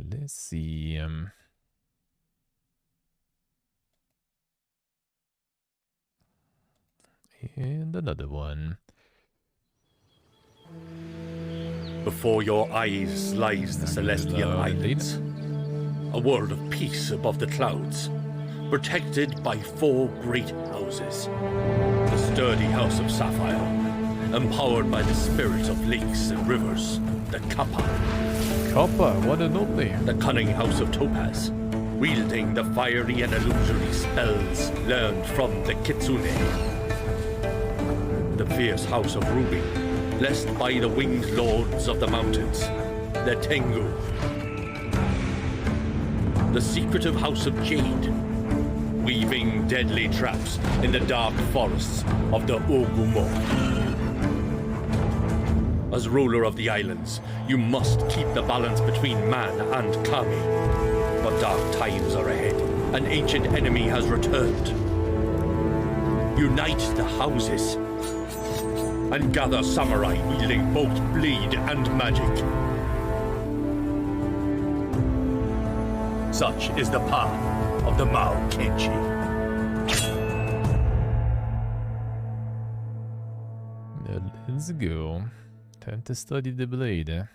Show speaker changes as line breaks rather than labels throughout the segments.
Let's see. And another one.
Before your eyes lies the Celestial Islands, a world of peace above the clouds, protected by 4 great houses. The sturdy House of Sapphire, empowered by the spirit of lakes and rivers, the Kappa.
Kappa, one and only.
The cunning House of Topaz, wielding the fiery and illusory spells learned from the Kitsune. The fierce House of Ruby, blessed by the winged lords of the mountains, the Tengu. The secretive House of Jade, weaving deadly traps in the dark forests of the Ogumo. As ruler of the islands, you must keep the balance between man and kami. But dark times are ahead. An ancient enemy has returned. Unite the houses and gather samurai wielding both blade and magic. Such is the path of the Mahokenshi.
Let's go. Time to study the blade. There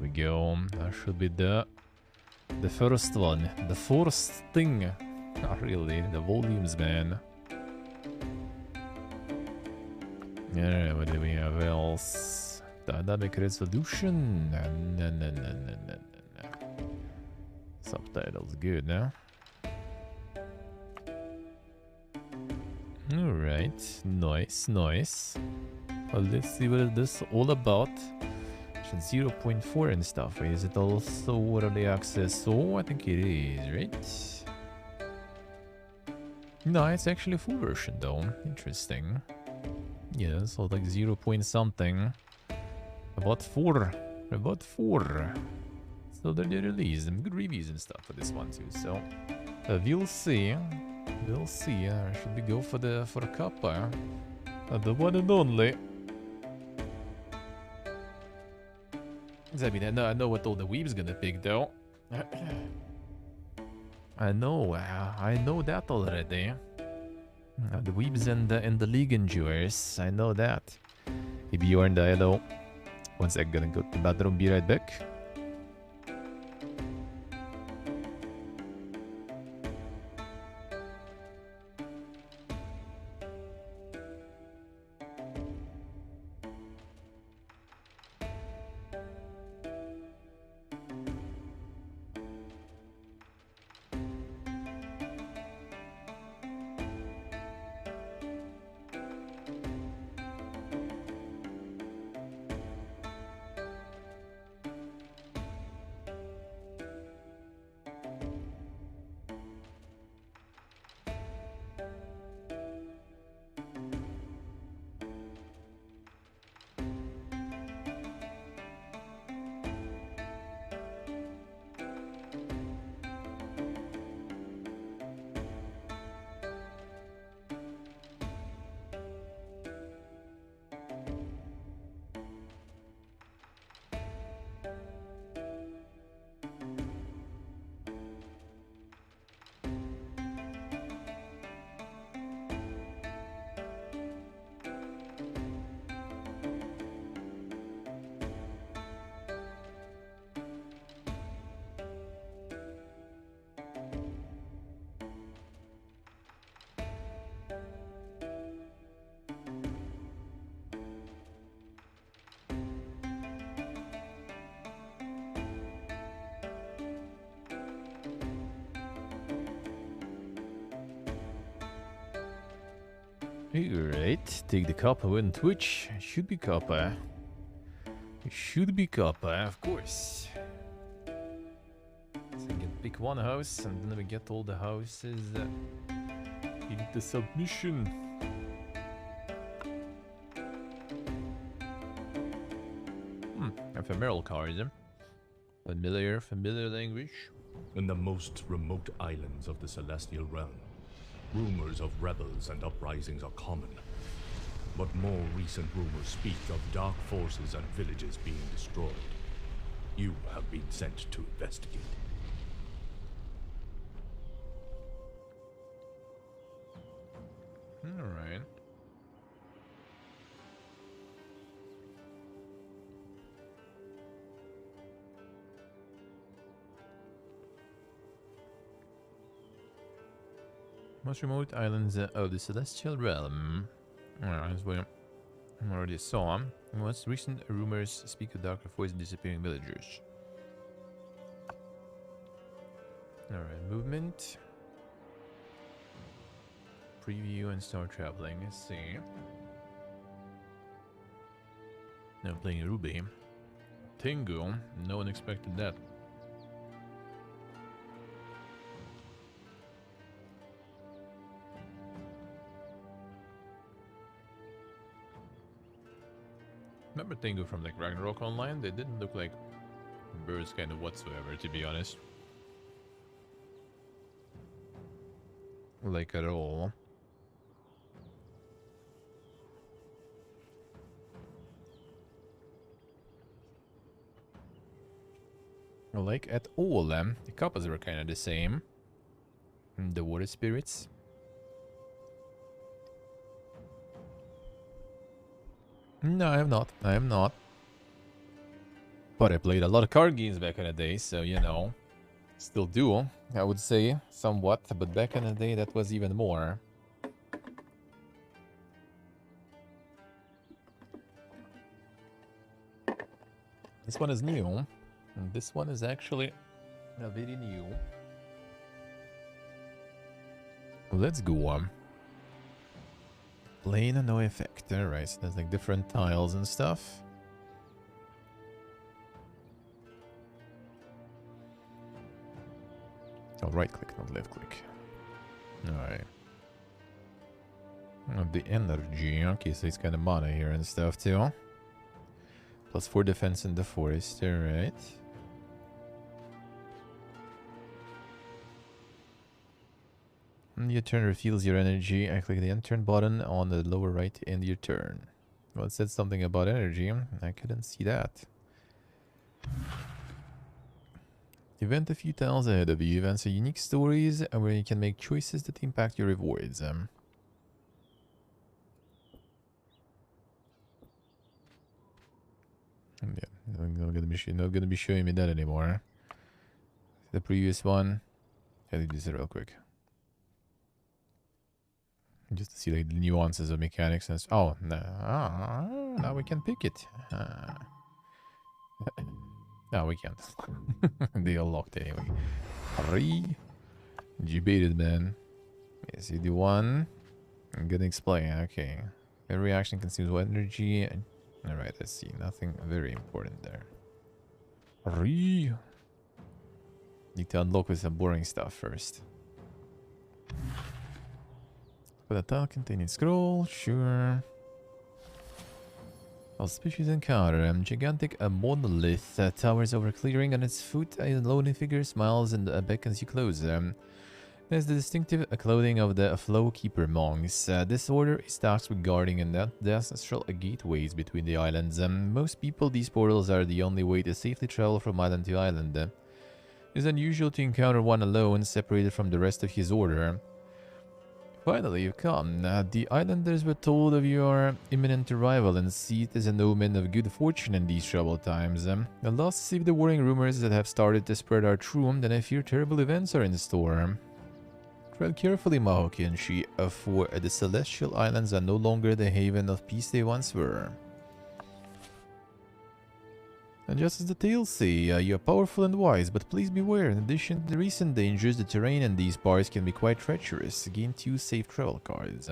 we go. That should be the first one. The first thing. Not really. The volumes, man. Yeah, what do we have else? Dynamic resolution. No. Subtitles good now. Alright, nice. Well, let's see what this is all about. 0.4 and stuff. Is it also early access? Oh, I think it is, right? No, it's actually a full version though. Interesting. Yeah, so like 0 point something. About 4. So they're released. Some good reviews and stuff for this one too. So we'll see. Should we go for a Kappa? The one and only. I mean, I know what all the weeb's gonna pick though. I know that already. The weebs and the League endures. I know that. Maybe you are in the hello. One sec, gonna go to the bathroom, be right back. Alright, take the Kappa on Twitch. Should be Kappa. Of course. So we can pick one house and then we get all the houses in the submission. Ephemeral cards. Familiar language.
In the most remote islands of the Celestial Realm, rumors of rebels and uprisings are common. But more recent rumors speak of dark forces and villages being destroyed. You have been sent to investigate.
Alright. Most remote islands of the Celestial Realm. As we already saw, most recent rumors speak of darker forces and disappearing villagers. Alright, movement. Preview and start traveling. Let's see. Now playing Ruby. Tingu. No one expected that. Remember Tingu from like Ragnarok Online? They didn't look like birds kind of whatsoever, to be honest. Like at all. Like at all, the couples were kind of the same. The water spirits. No, I am not. I am not. But I played a lot of card games back in the day, so you know. Still do, I would say, somewhat. But back in the day, that was even more. This one is new. And this one is actually very new. Let's go. Plain no effect. Alright, so there's like different tiles and stuff. Oh, right click, not left click. Alright. The energy. Okay, so it's kind of mana here and stuff too. Plus 4 defense in the forest. Alright. Your turn reveals your energy. I click the end turn button on the lower right to end your turn. Well, it said something about energy. I couldn't see that. Event a few tiles ahead of you. Events are unique stories where you can make choices that impact your rewards. Yeah, not gonna be showing me that anymore. The previous one. I'll do this real quick. Just to see like the nuances of mechanics and oh, no. Now we can pick it. No, we can't. They are locked anyway. Hurry. You baited, man. Yes, you do one. I'm gonna explain. Okay. Every reaction consumes what energy. Alright, let's see. Nothing very important there. Hurry. Need to unlock with some boring stuff first. For the tile containing scroll, sure. Auspicious encounter. Gigantic monolith towers over clearing. On its foot, a lonely figure smiles and beckons you closer. There's the distinctive clothing of the Flow Keeper monks. This order is tasked with guarding and the ancestral gateways between the islands. Most people, these portals are the only way to safely travel from island to island. It is unusual to encounter one alone, separated from the rest of his order. Finally, you've come. The islanders were told of your imminent arrival and see it as an omen of good fortune in these troubled times. Alas, if the worrying rumors that have started to spread are true, then I fear terrible events are in store. Tread carefully, Mahokenshi, for the Celestial Islands are no longer the haven of peace they once were. And just as the tales say, you are powerful and wise, but please beware. In addition to the recent dangers, the terrain in these parts can be quite treacherous. Gain 2 safe travel cards.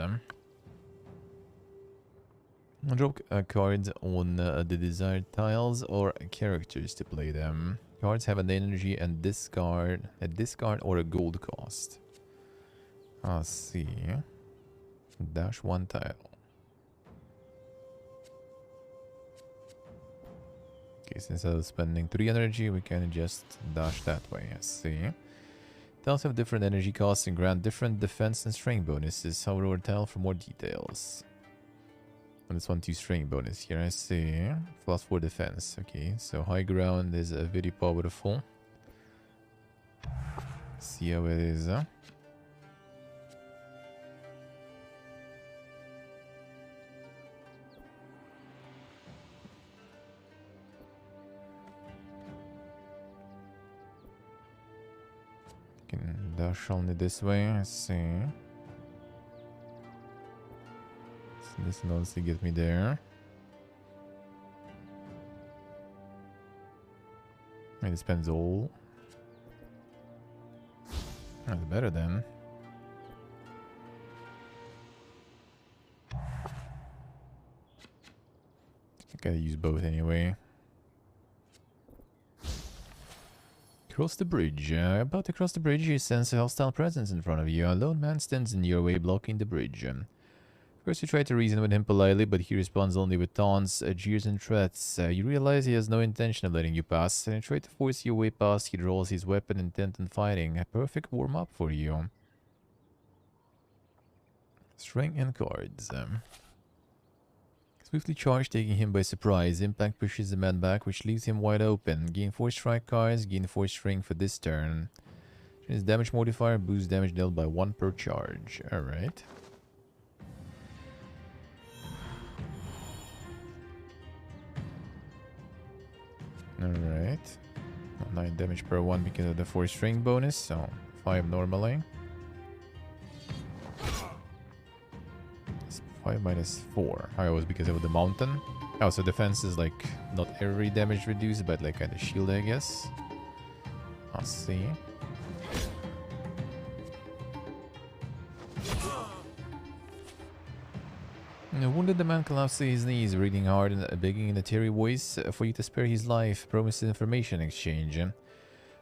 Drop cards on the desired tiles or characters to play them. Cards have an energy and discard or a gold cost. Let's see. Dash 1 tile. Okay, So instead of spending 3 energy, we can just dash that way. I see. Tiles have different energy costs and grant different defense and strength bonuses. Hover over tile for more details. And this one, 2 strength bonus here. I see. +4 defense. Okay, so high ground is very powerful. See how it is. Can dash only this way. I see. So this will also get me there. It spends all. That's better then. I gotta use both anyway. Cross the bridge. About to cross the bridge, you sense a hostile presence in front of you. A lone man stands in your way, blocking the bridge. First, you try to reason with him politely, but he responds only with taunts, jeers, and threats. You realize he has no intention of letting you pass, and you try to force your way past. He draws his weapon, intent on fighting. A perfect warm-up for you. Strength and cards. Swiftly charge, taking him by surprise. Impact pushes the man back, which leaves him wide open. Gain 4 strike cards, gain 4 strength for this turn. His damage modifier boosts damage dealt by 1 per charge. Alright. Alright. 9 damage per 1 because of the 4 strength bonus, so 5 normally. 5 minus 4. Oh, it was because of the mountain. Oh, so defense is like not every damage reduced, but like kind of shield, I guess. I'll see. Wounded, the man collapsed to his knees, breathing hard and begging in a teary voice for you to spare his life. Promises information exchange.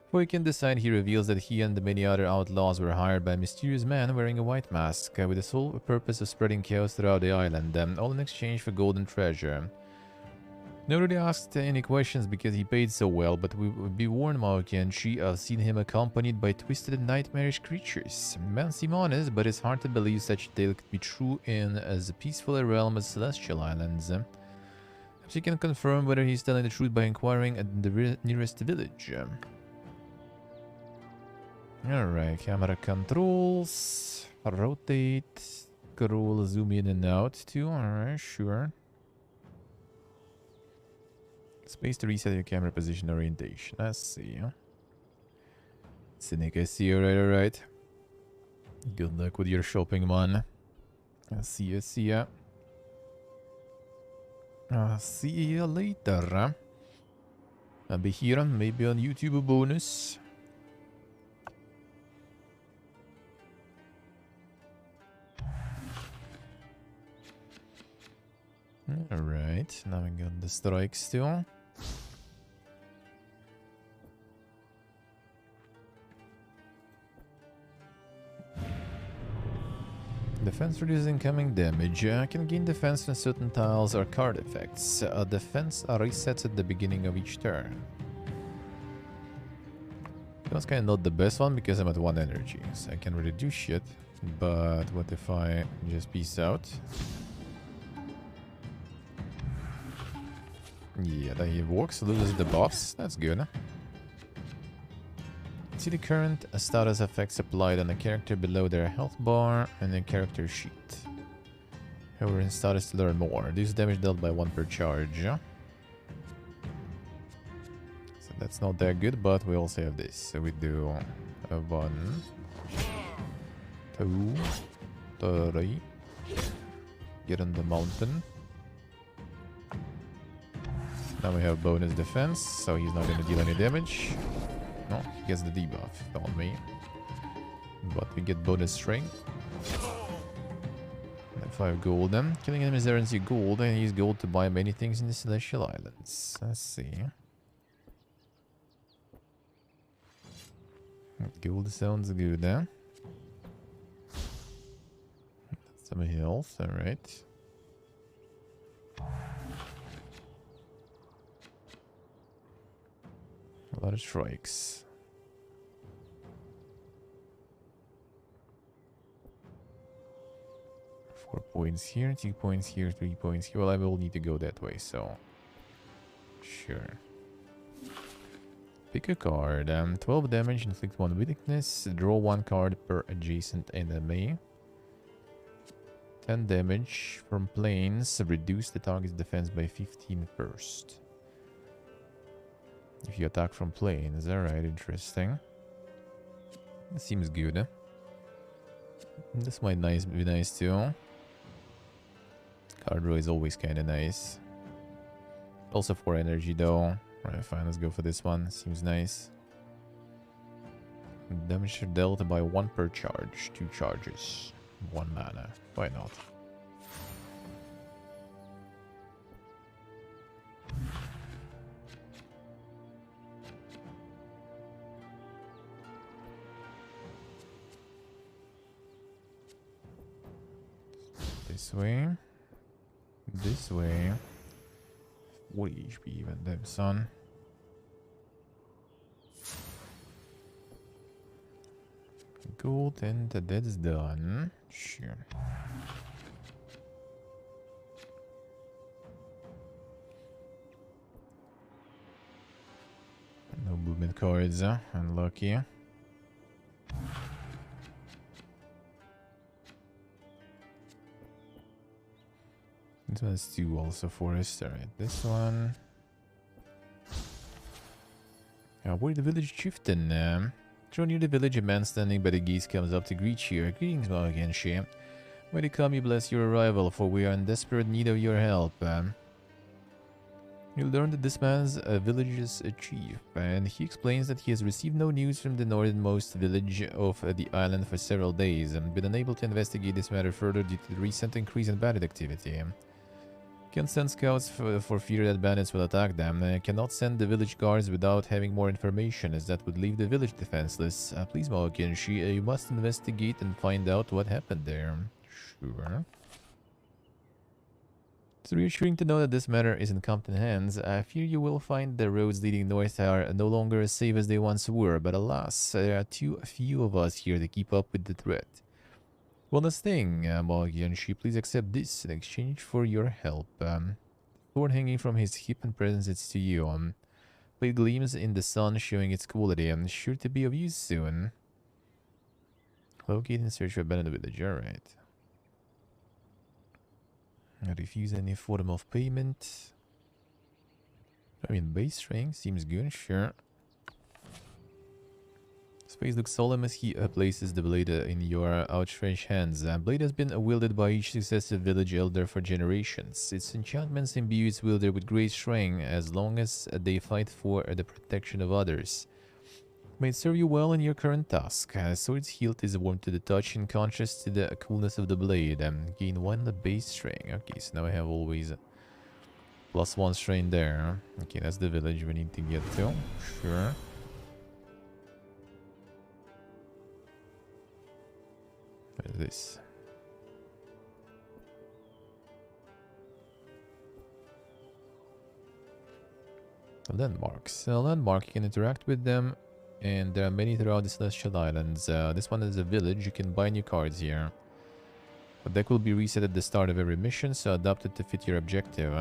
Before you can decide, he reveals that he and the many other outlaws were hired by a mysterious man wearing a white mask with the sole purpose of spreading chaos throughout the island, all in exchange for gold and treasure. Nobody asked any questions because he paid so well, but we would be warned, Mahokenshi. I've seen him accompanied by twisted and nightmarish creatures. Men seem honest, but it's hard to believe such a tale could be true in as peaceful a realm as Celestial Islands. Perhaps you can confirm whether he's telling the truth by inquiring at the nearest village. Alright, camera controls. Rotate. Scroll, zoom in and out too. Alright, sure. Space to reset your camera position orientation. Let's see. Cynic, I see you. Alright. Good luck with your shopping, man. I'll see you, see ya. I'll see you later. I'll be here, maybe on YouTube a bonus. Alright, now we got the strikes still. Defense reduces incoming damage. Can gain defense when certain tiles or card effects. Defense resets at the beginning of each turn. That's kind of not the best one because I'm at 1 energy, so I can't really do shit. But what if I just peace out? Yeah, that he works, loses the buffs. That's good. See the current status effects applied on the character below their health bar and the character sheet. However, in status to learn more. Reduce damage dealt by 1 per charge. So that's not that good, but we also have this. So we do 1, 2, 3. Get on the mountain. Now we have bonus defense, so he's not going to deal any damage. No, he gets the debuff on me. But we get bonus strength. And 5 gold then. Killing him is earns you gold, and use gold to buy many things in the Celestial Islands. Let's see. Gold sounds good, eh? Some health, alright. lot of strikes. 4 points here, 2 points here, 3 points here. Well, I will need to go that way, so... Sure. Pick a card. 12 damage, inflict 1 weakness. Draw 1 card per adjacent enemy. 10 damage from planes. Reduce the target's defense by 15 first. If you attack from planes. Alright, interesting. That seems good. This might be nice too. Card draw is always kind of nice. Also 4 energy though. Alright, fine, let's go for this one. Seems nice. Damage dealt by 1 per charge. 2 charges. 1 mana. Why not? This way. This way. 40 HP even, damn son. Gold, and that's done. Sure. No movement cards, unlucky. This one's 2 also forest. Alright, this one. Where the village chieftain? Draw near the village, a man standing by the gates comes up to greet you. Greetings, Mahokenshi. When you come, you bless your arrival, for we are in desperate need of your help. You learn that this man's village's chief, and he explains that he has received no news from the northernmost village of the island for several days, and been unable to investigate this matter further due to the recent increase in bandit activity. Can't send scouts for fear that bandits will attack them. Cannot send the village guards without having more information, as that would leave the village defenseless. Please, Mahokenshi, you must investigate and find out what happened there. Sure. It's reassuring to know that this matter is in competent hands. I fear you will find the roads leading north are no longer as safe as they once were, but alas, there are too few of us here to keep up with the threat. One last thing, Mahokenshi, please accept this in exchange for your help. Sword hanging from his hip and presents it to you. Blade gleams in the sun, showing its quality. Sure to be of use soon. Locate and search for abandoned village. Alright. Refuse any form of payment. I mean, base strength seems good, sure. Space looks solemn as he places the blade in your outstretched hands. Blade has been wielded by each successive village elder for generations. Its enchantments imbue its wielder with great strength as long as they fight for the protection of others. May it serve you well in your current task. Sword's hilt is warm to the touch in contrast to the coolness of the blade. Gain 1 base strength. Okay, so now I have always +1 strength there. Okay, that's the village we need to get to. Sure. What is this? Landmarks. Landmark, you can interact with them, and there are many throughout the Celestial Islands. This one is a village. You can buy new cards here. The deck will be reset at the start of every mission, so adapt it to fit your objective.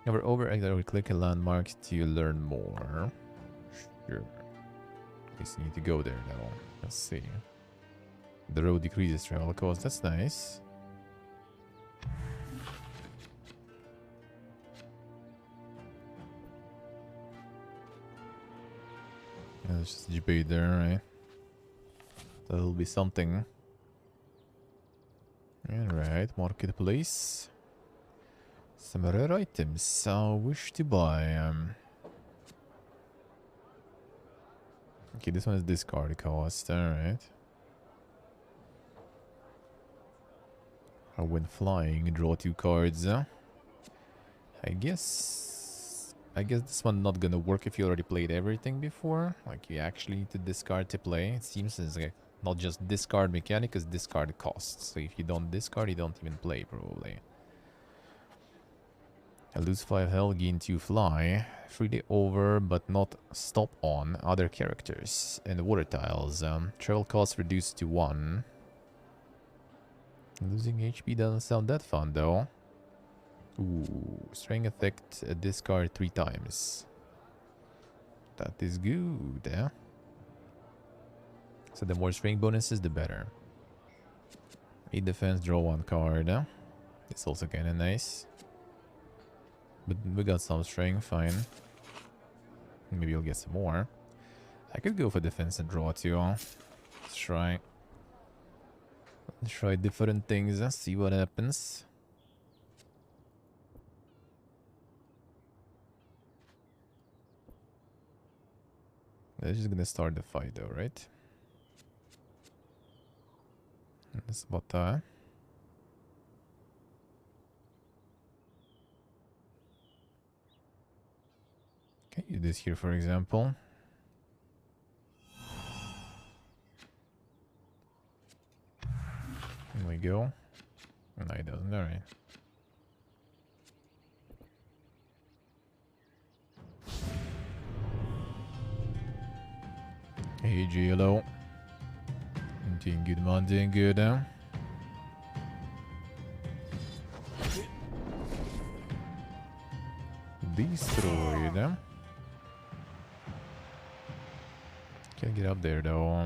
Hover over and click a landmark to learn more. Sure. I guess you need to go there now. Let's see. The road decreases travel cost. That's nice. Yeah, there's just a debate there, right? That'll be something. Alright, marketplace. Some rare items I wish to buy. Okay, this one is discard cost, alright. When flying, draw 2 cards. I guess this one not gonna work if you already played everything before. Like, you actually need to discard to play. It seems as like not just discard mechanic, it's discard cost. So if you don't discard, you don't even play, probably. I lose 5 health, gain 2 fly. Freely over, but not stop on other characters. And water tiles. Travel cost reduced to 1. Losing HP doesn't sound that fun though. Ooh, strength effect, discard 3 times. That is good, eh? So the more strength bonuses, the better. 8 defense, draw 1 card. It's also kind of nice. But we got some strength, fine. Maybe we'll get some more. I could go for defense and draw too. Let's try. Let's try different things and see what happens. They're just gonna start the fight though, right? That's about that. Can you do this here, for example? There we go. No, it doesn't. Alright. Hey, GLO. Doing good, man. Doing good, huh? Destroyed, huh? Can't get up there, though.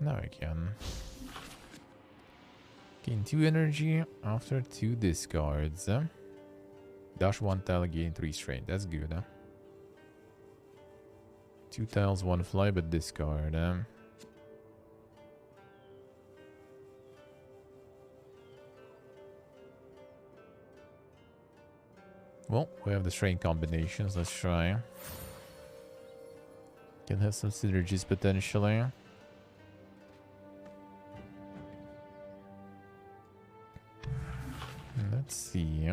Now I can. Gain 2 energy after 2 discards. Dash 1 tile, gain 3 strength. That's good, huh? 2 tiles, 1 fly, but discard. Well, we have the strength combinations. Let's try. Can have some synergies potentially. Let's see.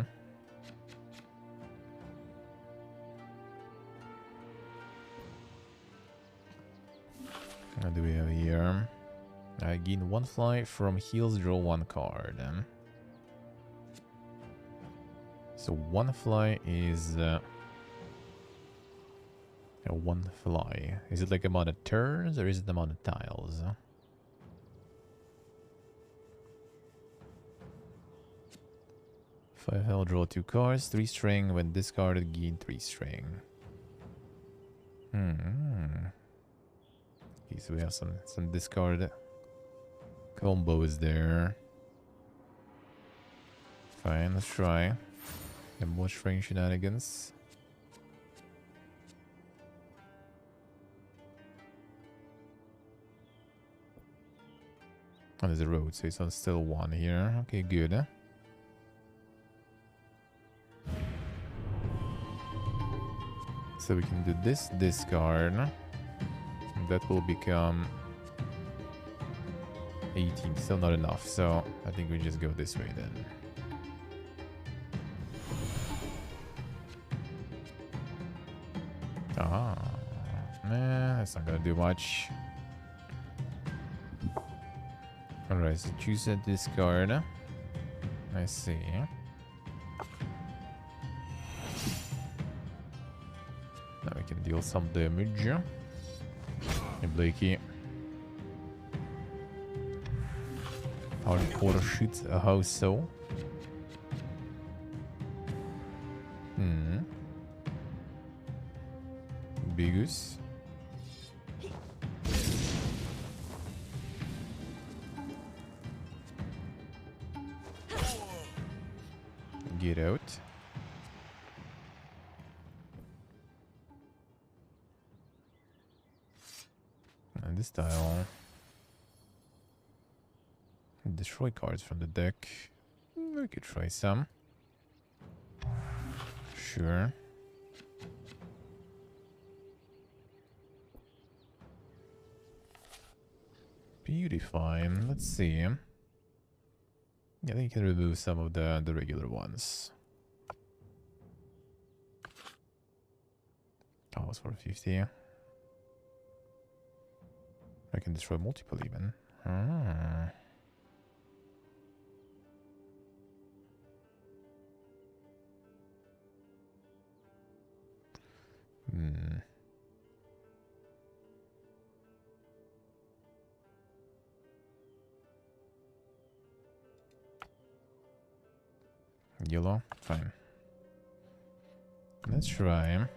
What do we have here? I gain 1 fly from heals, draw 1 card. So 1 fly is... 1 fly. Is it like amount of turns or is it the amount of tiles? 5 health, draw 2 cards, 3 string. When discarded, gain 3 string. Okay, so we have some discard combos there. Fine, let's try. And more string shenanigans. Oh, there's a road, so it's on still 1 here. Okay, good. Huh? So we can do this discard. That will become 18. Still not enough, so I think we just go this way then. Ah, nah, that's not gonna do much. Alright, so choose a discard. I see. Now we can deal some damage. Hey, Blakey. Hardcore shit, how so? Bigus. Get out. And this tile. Destroy cards from the deck. We could try some. Sure. Beauty fine. Let's see. Yeah, I think you can remove some of the regular ones. Oh, it's for 50. I can destroy multiple even. Yellow? Fine. Let's try.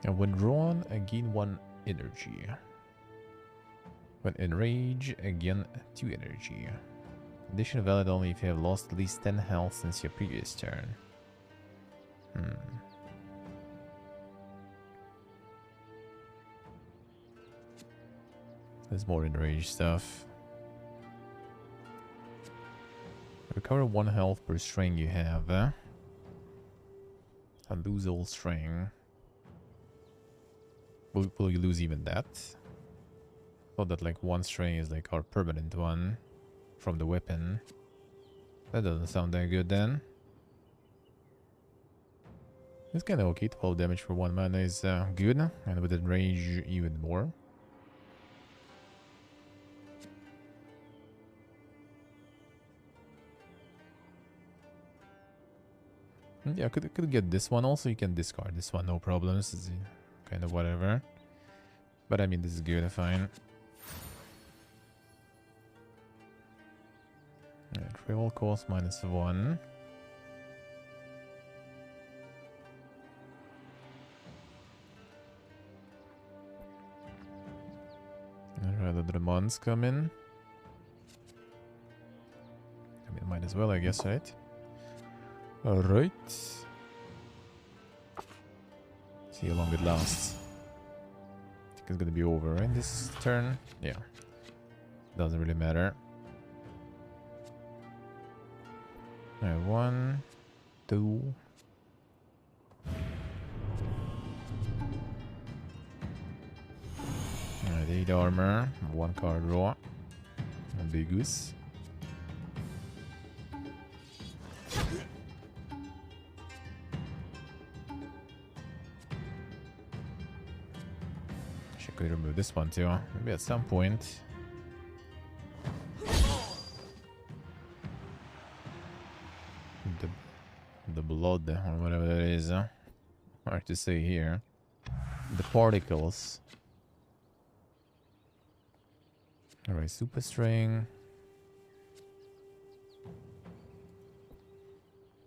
And when drawn, gain 1 energy. When enraged, again 2 energy. Condition valid only if you have lost at least 10 health since your previous turn. There's more enraged stuff. Recover 1 health per string you have. And lose all string. Will you lose even that? Thought that like 1 string is like our permanent one from the weapon. That doesn't sound that good then. It's kind of okay. 12 damage for 1 mana is good, and with enrage even more. Yeah, could get this one. Also, you can discard this one, no problems. It's kind of whatever. But I mean, this is good, fine. Travel cost -1. Rather the Mons come in. I mean, might as well, I guess, right? Alright. See how long it lasts. I think it's gonna be over, right? This turn? Yeah. Doesn't really matter. Alright, 1, 2. Alright, 8 armor. 1 card draw. A big goose. Could remove this one too, maybe at some point. The blood, or whatever that is, hard to say here. The particles. Alright, super string.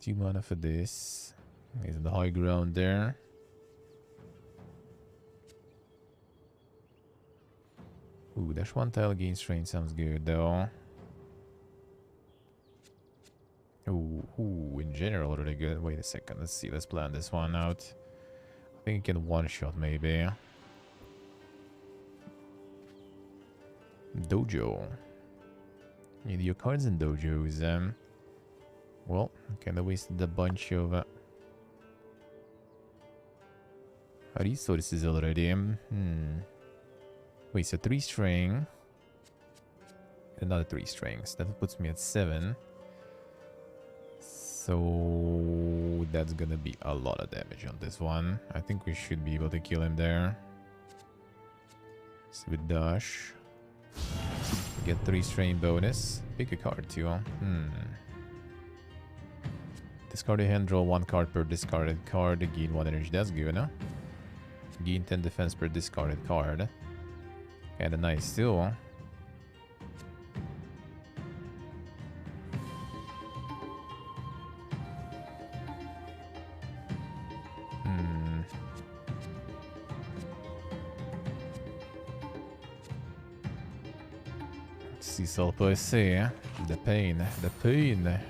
2 mana for this. Is the high ground there. Ooh, dash 1 tile gain strain sounds good though. Ooh, in general really good. Wait a second, let's see, let's plan this one out. I think you can one-shot maybe. Dojo. Need your cards in dojos. Well, kinda wasted a bunch of resources already. Wait, so 3 string. Another 3 strings. That puts me at 7. So that's gonna be a lot of damage on this one. I think we should be able to kill him there. So with dash. Get 3 strain bonus. Pick a card too. Discard your hand, draw 1 card per discarded card. Gain 1 energy. That's good, huh? Gain 10 defense per discarded card. Kinda nice too. Si solo può essere. The pain. The pain.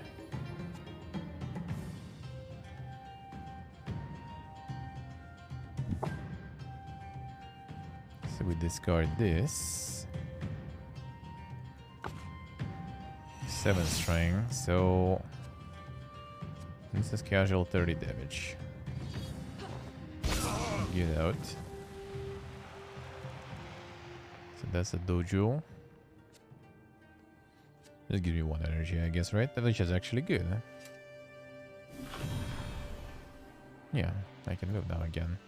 So we discard this. 7 string. So this is casual 30 damage. Get out. So that's a dojo. Just give me 1 energy, I guess, right? Which is actually good. Huh? Yeah, I can move now again.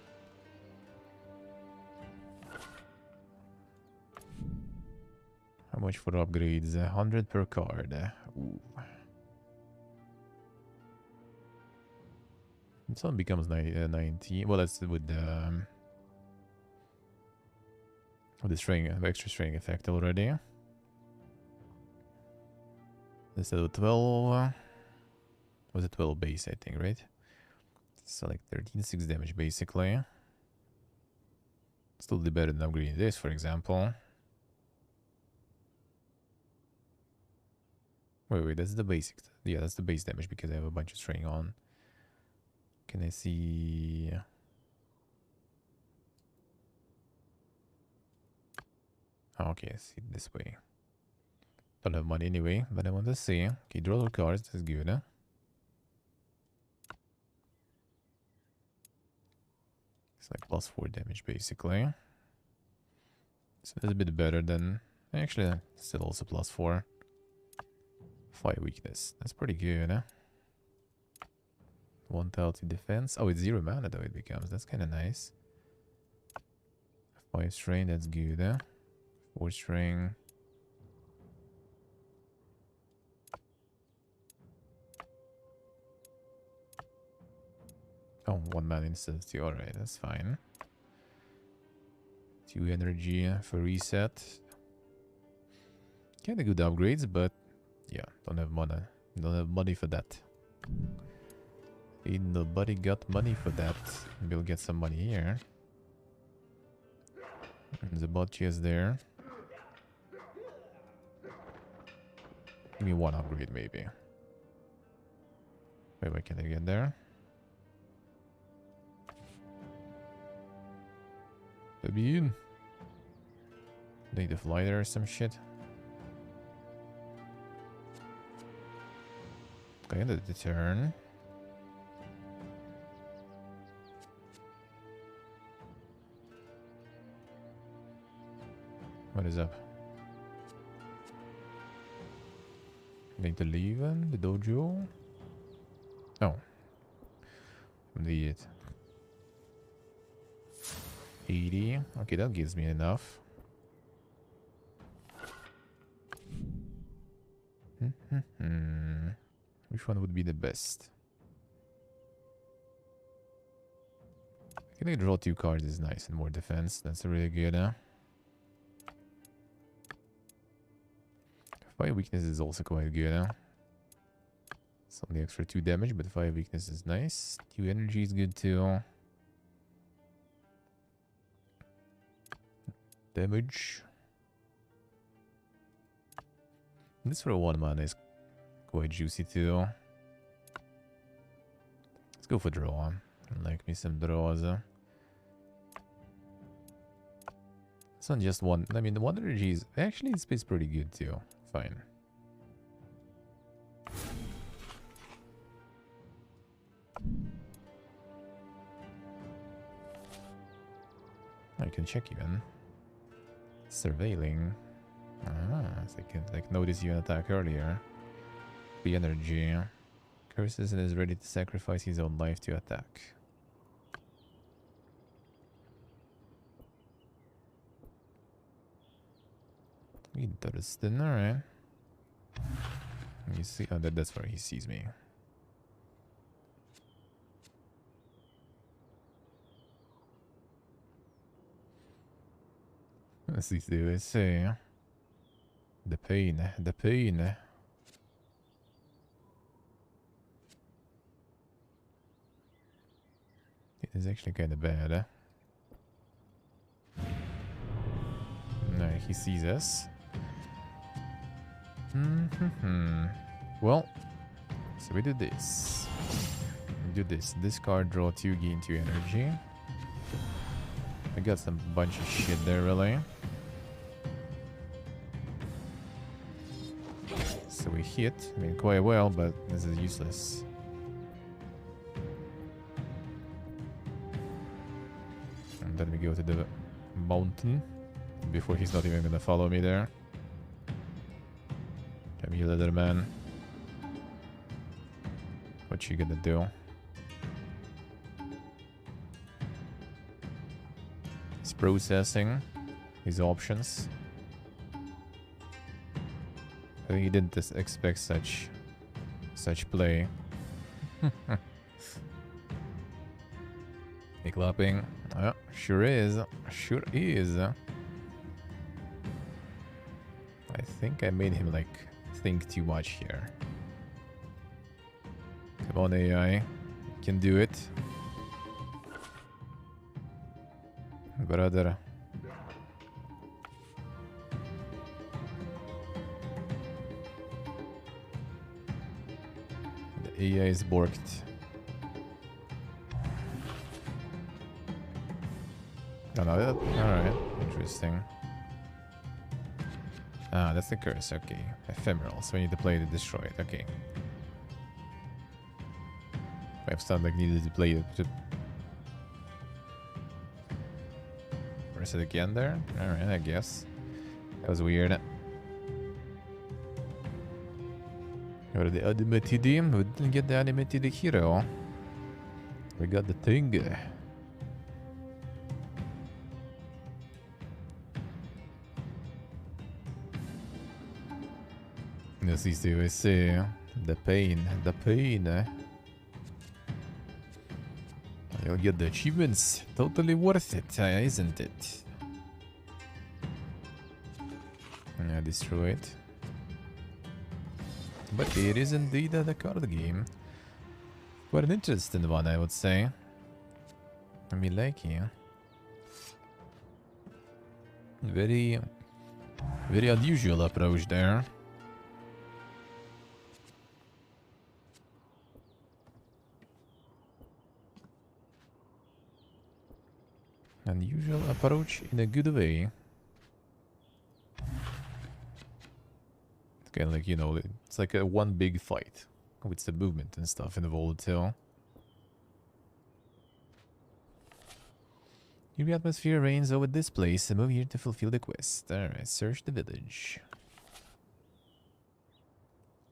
How much for upgrades? 100 per card. Ooh. This one becomes 90. Well, that's with the string, the extra string effect already. Instead of 12, was it 12 base, I think, right? So like 13, 6 damage basically. Still better than upgrading this, for example. Wait, that's the basic. Yeah, that's the base damage because I have a bunch of string on. Can I see? Oh, okay, I see it this way. Don't have money anyway, but I want to see. Okay, draw the cards. That's good, huh? It's like +4 damage basically. So that's a bit better than. Actually, still also +4. 5 weakness. That's pretty good, huh? 1,000 defense. Oh, it's 0 mana though it becomes. That's kind of nice. 5 strain. That's good, huh? 4 string. Oh, 1 mana instantly. Alright, that's fine. 2 energy for reset. Kinda good upgrades, but yeah, don't have money. Don't have money for that. Ain't nobody got money for that. We'll get some money here. There's a bot chest there. Give me 1 upgrade maybe. Wait, where can I get there? Maybe in. Need to fly there or some shit. Okay, end of the turn. What is up? Need to leave the dojo? Oh. Need it. 80. Okay, that gives me enough. Which one would be the best? I think draw 2 cards is nice and more defense. That's really good, huh? 5 weakness is also quite good, huh? It's only extra 2 damage, but 5 weakness is nice. 2 energy is good too. Damage. This for a 1 mana is quite juicy too. Let's go for draw. I like me some draws. It's not just 1. I mean, the 1 energy is actually it's pretty good too. Fine. I can check even. Surveilling. Ah, so I can like notice you an attack earlier. The energy. Curses and is ready to sacrifice his own life to attack. Interesting, alright. You see, oh, that's where he sees me. Let's see, let's see. The pain, the pain. It is actually kind of bad, huh? No, he sees us. Well, so we do this. We do this. Discard, draw 2, gain 2 energy. I got some bunch of shit there, really. So we hit. I mean, quite well, but this is useless. And then we go to the mountain before he's not even gonna follow me there. Come here, leather man. What you gonna do? He's processing his options. I think he didn't expect such play. He clapping. Sure is. Sure is. I think I made him like think too much here. Come on, AI. You can do it. Brother. The AI is borked. Oh, no, that, alright. Interesting. Ah, that's the curse. Okay. Ephemeral. So we need to play to destroy it. Okay. I sound like needed to play it. Where's it again there? Alright, I guess. That was weird. Or the animated team? We didn't get the animated hero. We got the thing. This is the see the pain, You'll get the achievements. Totally worth it, isn't it? Yeah, destroy it. But it is indeed the card game. Quite an interesting one, I would say. I mean, like, yeah. Very unusual approach there. Unusual approach in a good way. It's kind of like, you know, it's like a one big fight with some movement and stuff involved too. Your atmosphere reigns over this place, so move here to fulfill the quest. Alright, search the village.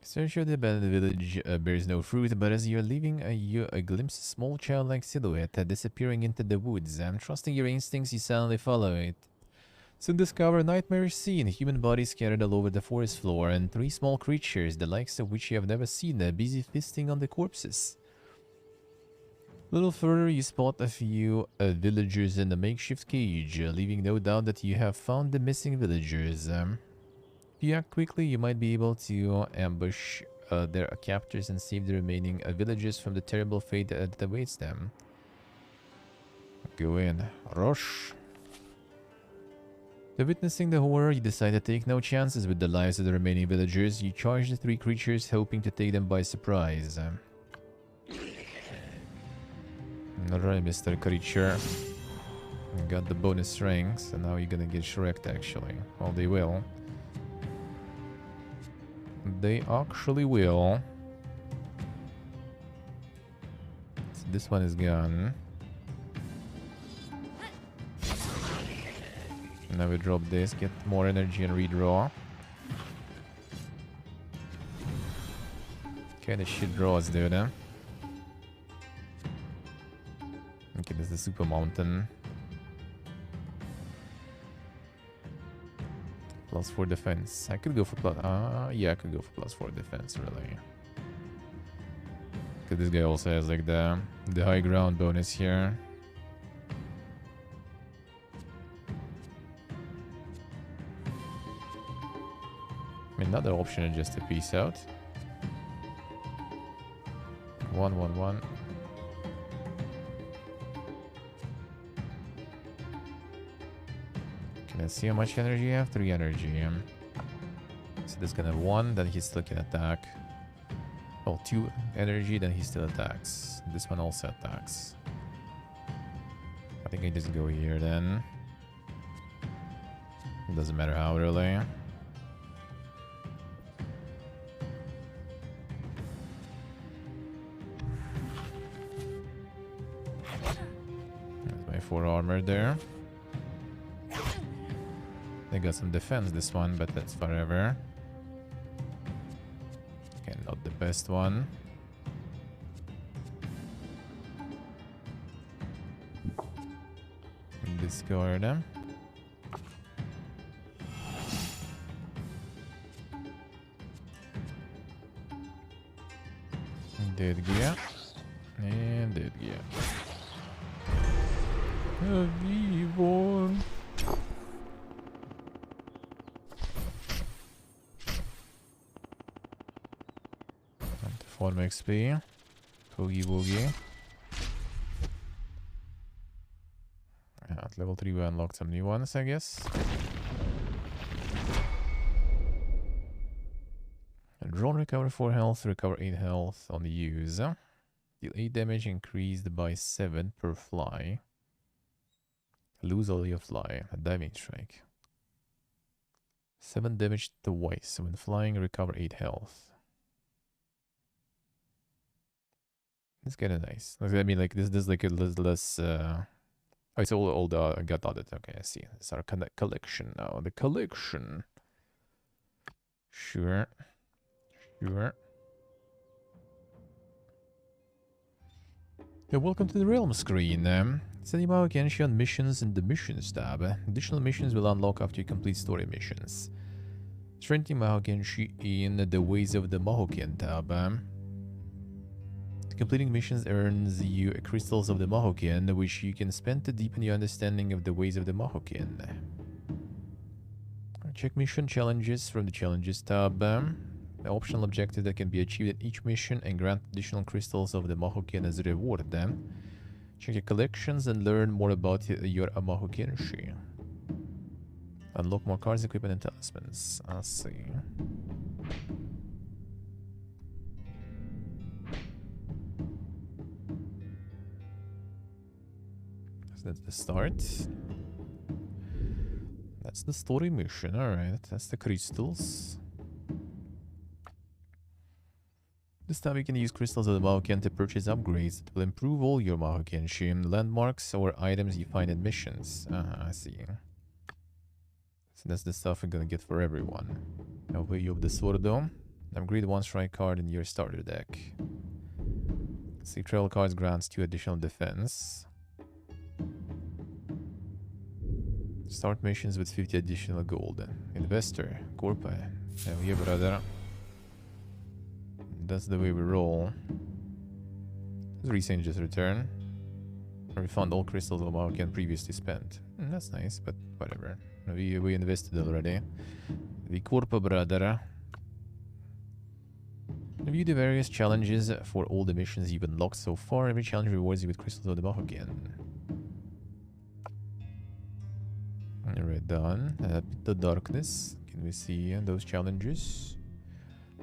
Search of the abandoned village bears no fruit, but as you're leaving, you glimpse a small childlike silhouette disappearing into the woods. Trusting your instincts, you silently follow it. Soon discover a nightmarish scene, human bodies scattered all over the forest floor, and 3 small creatures, the likes of which you have never seen, busy feasting on the corpses. A little further, you spot a few villagers in a makeshift cage, leaving no doubt that you have found the missing villagers. If you act quickly, you might be able to ambush their captors and save the remaining villagers from the terrible fate that awaits them. Go in. Rush. After witnessing the horror, you decide to take no chances with the lives of the remaining villagers. You charge the 3 creatures, hoping to take them by surprise. Alright, Mr. Creature. You got the bonus ranks, and now you're gonna get shreked, actually. Well, they will. They actually will. So this one is gone. Now we drop this, get more energy and redraw. Kinda shit draws, dude, huh? Okay, this is the super mountain. +4 defense. I could go for yeah, I could go for +4 defense, really. Cause this guy also has like the high ground bonus here. I mean, another option is just to peace out. 1-1-1. Let's see how much energy you have. 3 energy. So this gonna have 1, then he still can attack. Oh, 2 energy, then he still attacks. This one also attacks. I think I just go here then. It doesn't matter how, really. There's my 4 armor there. They got some defense, this one, but that's forever. Okay, not the best one. Discard them. Dead gear. And dead gear. Reborn. 1 XP. Boogie Woogie. At level 3 we unlocked some new ones, I guess. And drone recover 4 health, recover 8 health on the use. Deal 8 damage increased by 7 per fly. Lose all your fly. A diving strike. 7 damage twice. When flying, recover 8 health. It's kind of nice. I mean, like, this is like a less... Oh, it's all the... got added. Okay, I see. It's our collection now. The collection. Sure. Sure. Yeah, welcome to the Realm screen. Study Mahokenshi on missions in the Missions tab. Additional missions will unlock after you complete story missions. Strengthening Mahokenshi in the Ways of the Mahoken tab. Completing missions earns you crystals of the Mahoken, which you can spend to deepen your understanding of the ways of the Mahoken. Check mission challenges from the Challenges tab. The optional objective that can be achieved at each mission and grant additional crystals of the Mahoken as a reward. Check your collections and learn more about your Mahokenshi. Unlock more cards, equipment, and talismans. I see. So that's the start. That's the story mission. Alright, that's the crystals. This time you can use crystals of the Mahoken to purchase upgrades that will improve all your Mahokenshi landmarks or items you find in missions. I see. So that's the stuff we're gonna get for everyone. Now way of the sword though. Upgrade 1 strike card in your starter deck. See, travel cards grants 2 additional defense. Start missions with 50 additional gold. Investor, Corpa. Hell yeah, brother. That's the way we roll. Recent just return. Refund all crystals of Mahoken previously spent. That's nice, but whatever. We invested already. The Corpa brother. Review the various challenges for all the missions you've unlocked so far. Every challenge rewards you with crystals of the Mahoken. Alright, done. The darkness. Can we see those challenges?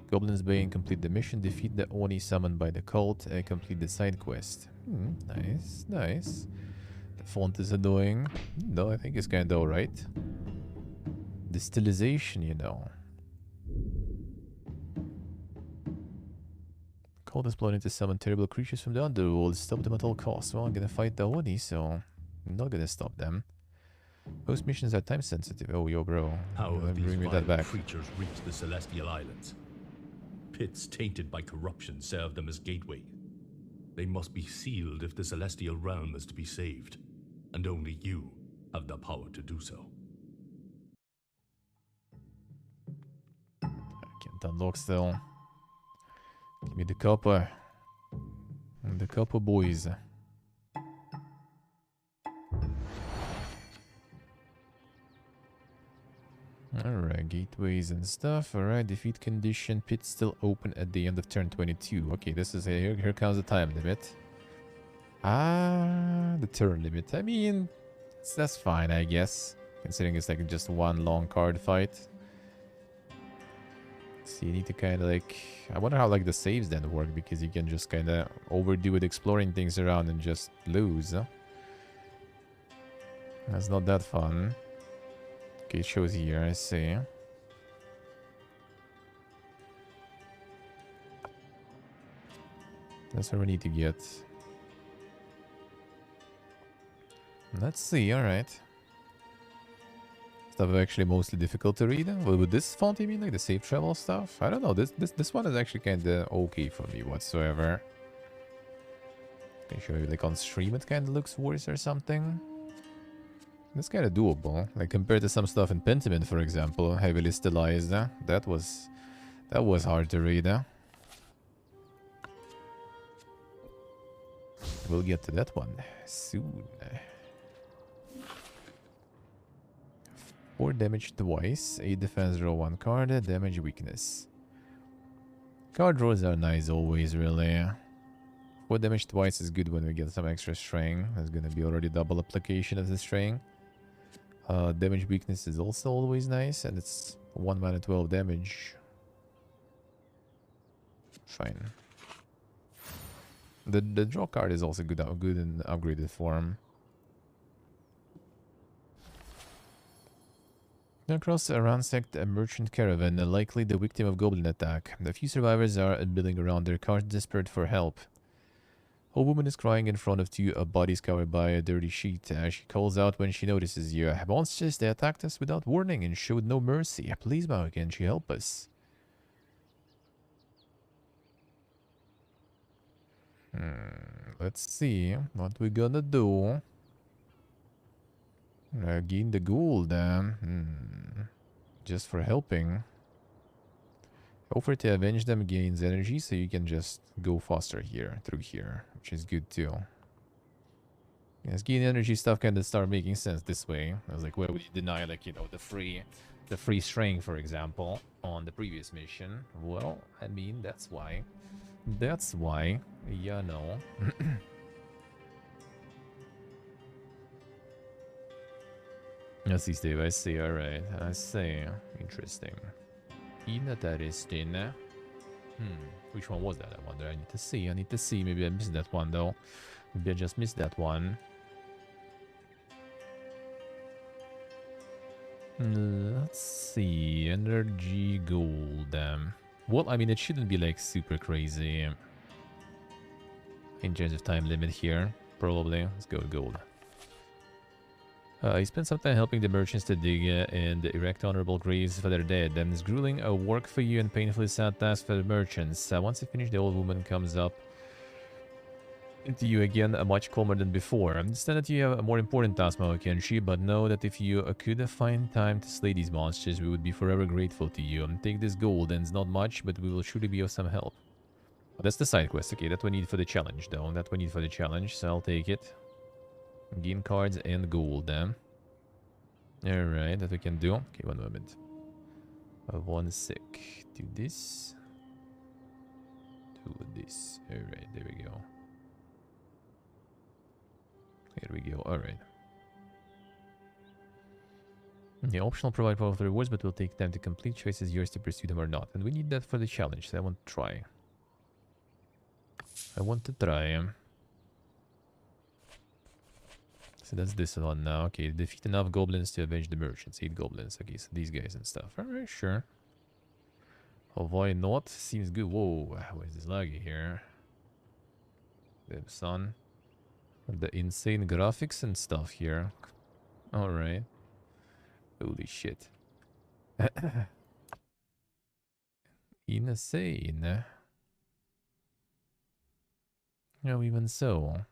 Goblin's Bane, complete the mission, defeat the Oni summoned by the cult, and complete the side quest. Nice, nice. The font is annoying. No, I think it's kinda alright. The stylization, you know. Cult is planning to summon terrible creatures from the underworld. Stop them at all costs. Well, I'm gonna fight the Oni, so I'm not gonna stop them. Most missions are time sensitive. Oh, yo, bro.
How have
Bring
these
me that
vile
back.
creatures reached the Celestial Islands? Pits tainted by corruption serve them as gateway. They must be sealed if the Celestial Realm is to be saved, and only you have the power to do so.
I can't unlock still. Give me the copper. And the copper boys. Alright, gateways and stuff. Alright, defeat condition. Pit still open at the end of turn 22. Okay, this is here comes the time limit. The turn limit. I mean, that's fine, I guess. Considering it's like just one long card fight. So you need to kind of like... I wonder how like the saves then work, because you can just kind of overdo it exploring things around and just lose. That's not that fun. Okay, it shows here, I see. That's what we need to get. Let's see, alright. Stuff actually mostly difficult to read. Well, with this font, you mean like the safe travel stuff? I don't know, this one is actually kinda okay for me whatsoever. Can show you like on stream it kinda looks worse or something. It's kind of doable, like compared to some stuff in Pentiment, for example, heavily stylized. That was hard to read. We'll get to that one soon. 4 damage twice, 8 defense, draw 1 card, damage weakness. Card draws are nice always, really. 4 damage twice is good when we get some extra string. There's gonna be already double application of the string. Damage weakness is also always nice, and it's 1 mana 12 damage. Fine. The draw card is also good in upgraded form. Across a ransacked merchant caravan, likely the victim of goblin attack. The few survivors are milling around their cars, desperate for help. A woman is crying in front of 2 bodies covered by a dirty sheet. She calls out when she notices you. Monsters, they attacked us without warning and showed no mercy. Please, Mahokenshi, help us. Let's see what we're gonna do. Gain the gold, just for helping. Offer to avenge them gains energy, so you can just go faster here, through here, which is good too. Yes, gain energy stuff kind of start making sense this way. I was like, where would you deny, like, you know, the free string, for example, on the previous mission? Well, I mean, that's why. That's why, yeah, no. I see, Steve. I see. All right. I see. Interesting. Interesting. Which one was that? I wonder. I need to see. I need to see. Maybe I missed that one, though. Maybe I just missed that one. Let's see. Energy gold. Well, I mean, it shouldn't be, like, super crazy. In terms of time limit here. Probably. Let's go with gold. He spent some time helping the merchants to dig and erect honorable graves for their dead. And it's grueling work for you and painfully sad task for the merchants. Once you finish, the old woman comes up into you again, much calmer than before. I understand that you have a more important task, Mahokenshi, but know that if you could find time to slay these monsters, we would be forever grateful to you. Take this gold, and it's not much, but we will surely be of some help. Oh, that's the side quest. Okay, that we need for the challenge, though. That we need for the challenge, so I'll take it. Game cards and gold, Alright, that we can do. Okay, one moment. One sec. Do this. Do this. Alright, there we go. Here we go, alright. The optional provide powerful rewards, but will take time to complete. Choice is yours to pursue them or not. And we need that for the challenge, so I want to try. I want to try. So that's this one now. Okay, defeat enough goblins to avenge the merchants. 8 goblins. Okay, so these guys and stuff. Alright, sure. Oh, why not? Seems good. Whoa, why is this laggy here? Damn, son. The insane graphics and stuff here. Alright. Holy shit. Insane. No, even so.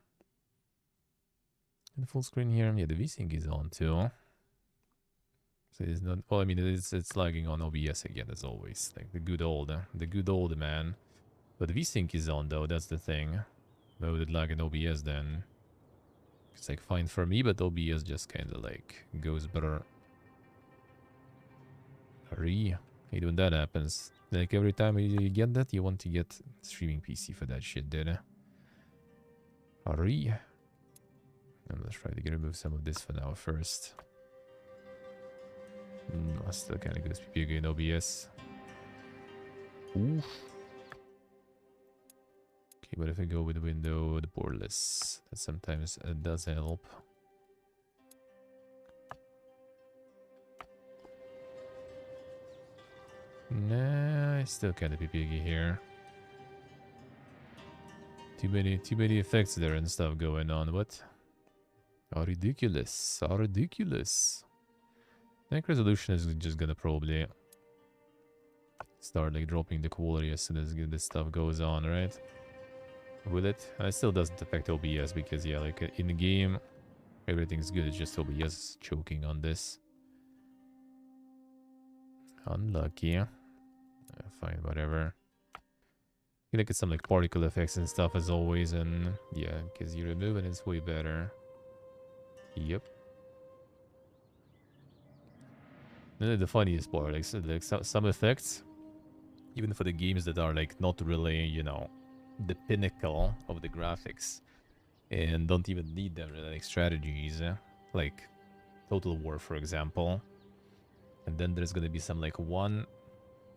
In full screen here, yeah, the V-Sync is on too. So it's not. Well, I mean, it's lagging on OBS again as always, like the good old man. But the V-Sync is on though. That's the thing. Why would it lag in OBS then? It's like fine for me, but OBS just kind of like goes brr. Hurry! Hey, when that happens, like every time you get that, you want to get streaming PC for that shit, dude. Hurry! And let's try to remove some of this for now first. No, still kind of goes big in OBS. Oof. Okay, but if I go with the window, the borderless, that sometimes does help. Nah, it's still kind of biggy here. Too many effects there and stuff going on. What? How ridiculous. How ridiculous. I think resolution is just gonna probably start like dropping the quality as soon as this stuff goes on, right? Will it? It still doesn't affect OBS because, yeah, like in the game, everything's good. It's just OBS choking on this. Unlucky. Fine, whatever. You look at some like particle effects and stuff as always, and yeah, because you remove it, it's way better. Yep. And then the funniest part, like some effects Even for the games that are like not really, you know, the pinnacle of the graphics and don't even need them like strategies, like Total War, for example. And then there's gonna be some like one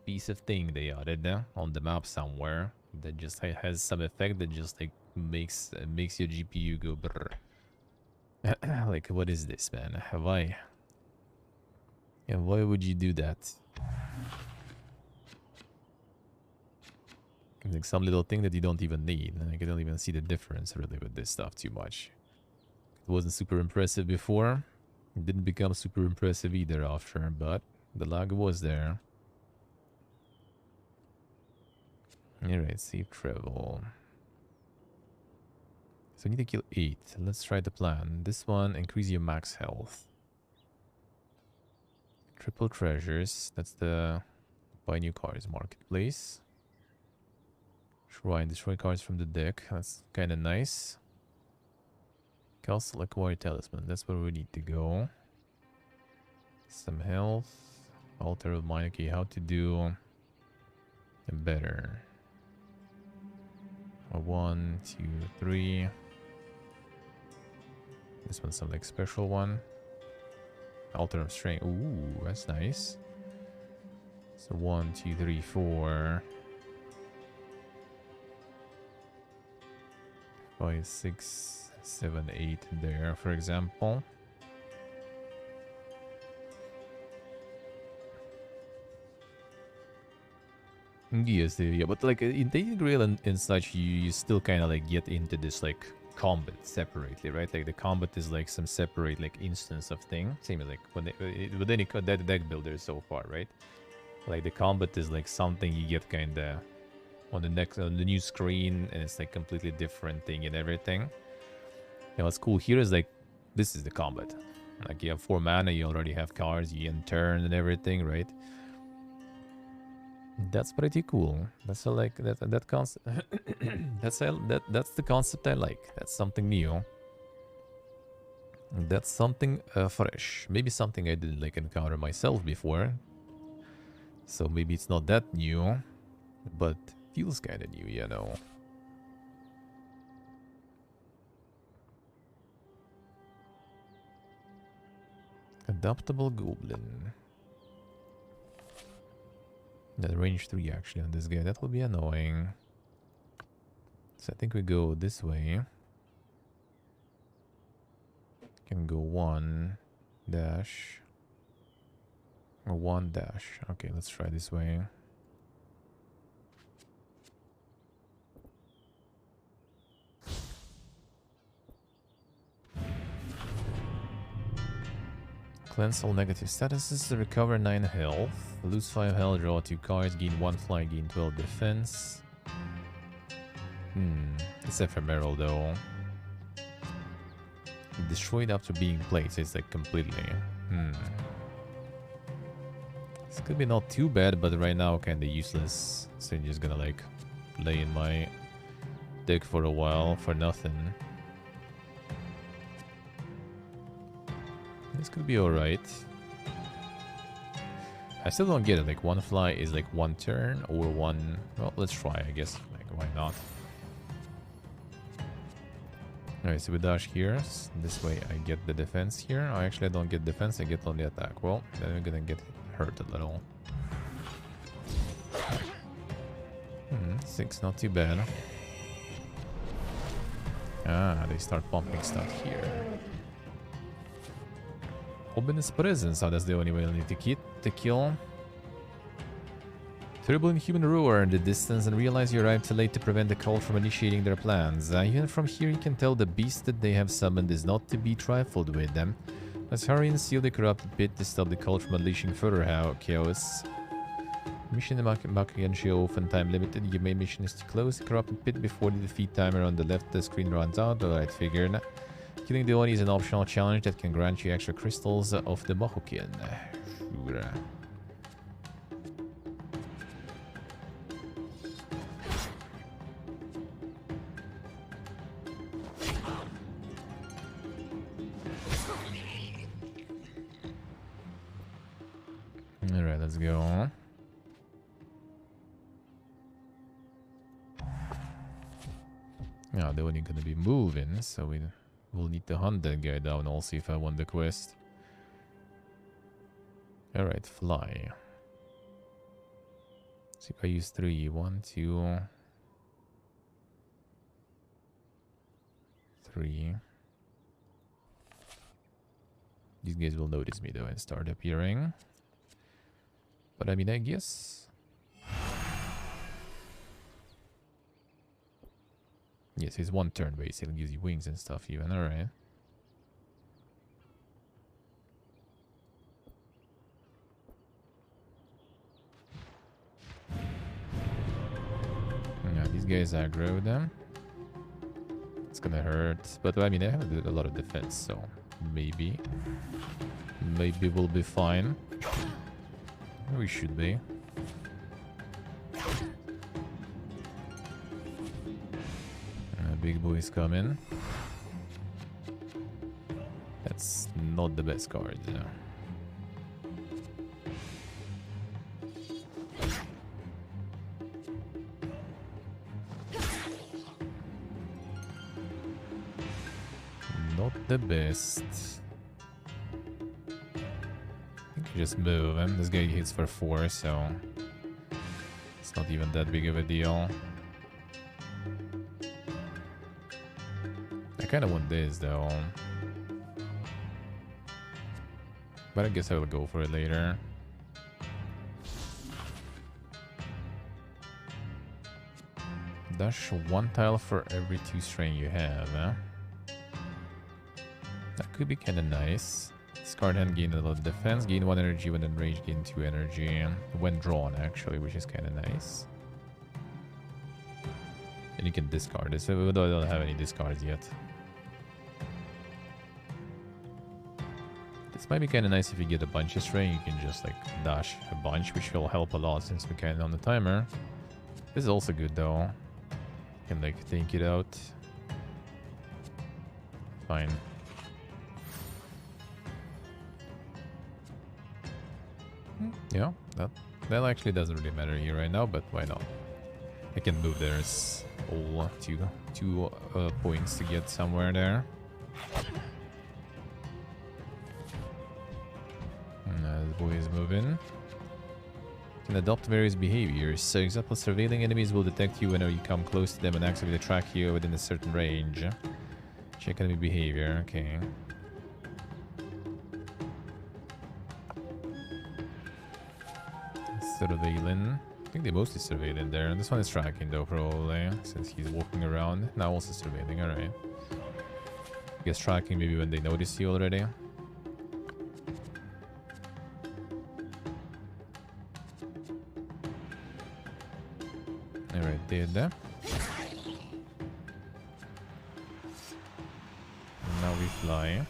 piece of thing they added on the map somewhere that just has some effect that just like makes your GPU go brrr. Like, what is this, man? Why? And why would you do that? Like some little thing that you don't even need. Like, I don't even see the difference really with this stuff too much. It wasn't super impressive before. It didn't become super impressive either after, but the lag was there. Alright, safe travel. So I need to kill 8. Let's try the plan. This one, increase your max health. Triple treasures. That's the buy new cards marketplace. Shrine, destroy cards from the deck. That's kind of nice. Castle, acquire talisman. That's where we need to go. Some health. Altar of mind. Okay, how to do better. 1, 2, 3. This one's some like special one. Altar of strength. Ooh, that's nice. So 1, 2, 3, 4. 5, 6, 7, 8 there, for example. Yes, yeah, but like in Tainted Grail and such, you still kind of like get into this like combat separately, right? Like the combat is like some separate like instance of thing. Same as like when with any deck builder so far, right? Like the combat is like something you get kind of on the new screen, and it's like completely different thing and everything. You know, what's cool here is like this is the combat. Like you have 4 mana, you already have cards, you can turn and everything, right? That's pretty cool. That's a, like that concept. that's the concept I like. That's something new. That's something fresh. Maybe something I didn't like encounter myself before. So maybe it's not that new, but feels kind of new, you know. Adaptable Goblin. The range 3 actually on this guy. That will be annoying. So I think we go this way. Can go 1 dash. Or 1 dash. Okay, let's try this way. Cleanse all negative statuses, recover 9 health, lose 5 health, draw 2 cards, gain 1 fly, gain 12 defense. It's ephemeral though. Destroyed after being played, so it's like completely. This could be not too bad, but right now kinda useless. So I'm just gonna like lay in my deck for a while for nothing. This could be alright. I still don't get it. Like, 1 fly is like 1 turn or 1... Well, let's try, I guess. Like, why not? Alright, so we dash here. This way I get the defense here. Oh, actually, I don't get defense. I get only attack. Well, then we're gonna get hurt a little. 6, not too bad. Ah, they start pumping stuff here. Ominous presence. Oh, that's the only way I need to kill. Terrible inhuman roar in the distance, and realize you arrived too late to prevent the cult from initiating their plans. Even from here you can tell the beast that they have summoned is not to be trifled with them. Let's hurry and seal the corrupted pit to stop the cult from unleashing further chaos. Mission Mahokenshi often time limited. Your main mission is to close the corrupted pit before the defeat timer on the left the screen runs out. Alright, figured. Killing the Oni is an optional challenge that can grant you extra crystals of the Mahoken. Sure. Alright, let's go. Yeah, they're only gonna be moving, so we'll need to hunt that guy down also if I want the quest. Alright, fly. See if I use 3. 1, 2, 3. These guys will notice me though and start appearing. But I mean, I guess... Yes, it's 1 turn basically, gives you wings and stuff even, alright. Yeah, these guys aggro them. It's gonna hurt, but I mean, I have a lot of defense, so maybe we'll be fine. We should be. Big boys coming. That's not the best card. Not the best. I think you just move him. This guy hits for 4, so it's not even that big of a deal. I kind of want this though, but I guess I will go for it later. Dash 1 tile for every 2 strain you have, huh? That could be kind of nice. Discard hand, gain a lot of defense, gain 1 energy when enraged, gain 2 energy when drawn actually, which is kind of nice. And you can discard this, although I don't have any discards yet. This might be kind of nice if you get a bunch of strain, you can just like dash a bunch, which will help a lot since we're kind of on the timer. This is also good though. You can like think it out. Fine. Yeah, that actually doesn't really matter here right now, but why not? I can move theirs all two points to get somewhere there. The boy is moving. Can adopt various behaviors. So, example, surveilling enemies will detect you whenever you come close to them and actively track you within a certain range. Check enemy behavior. Okay. Surveilling. I think they mostly surveilling there. This one is tracking though, probably, since he's walking around. Now also surveilling. All right. I guess tracking maybe when they notice you already. Alright, did that. Now we fly.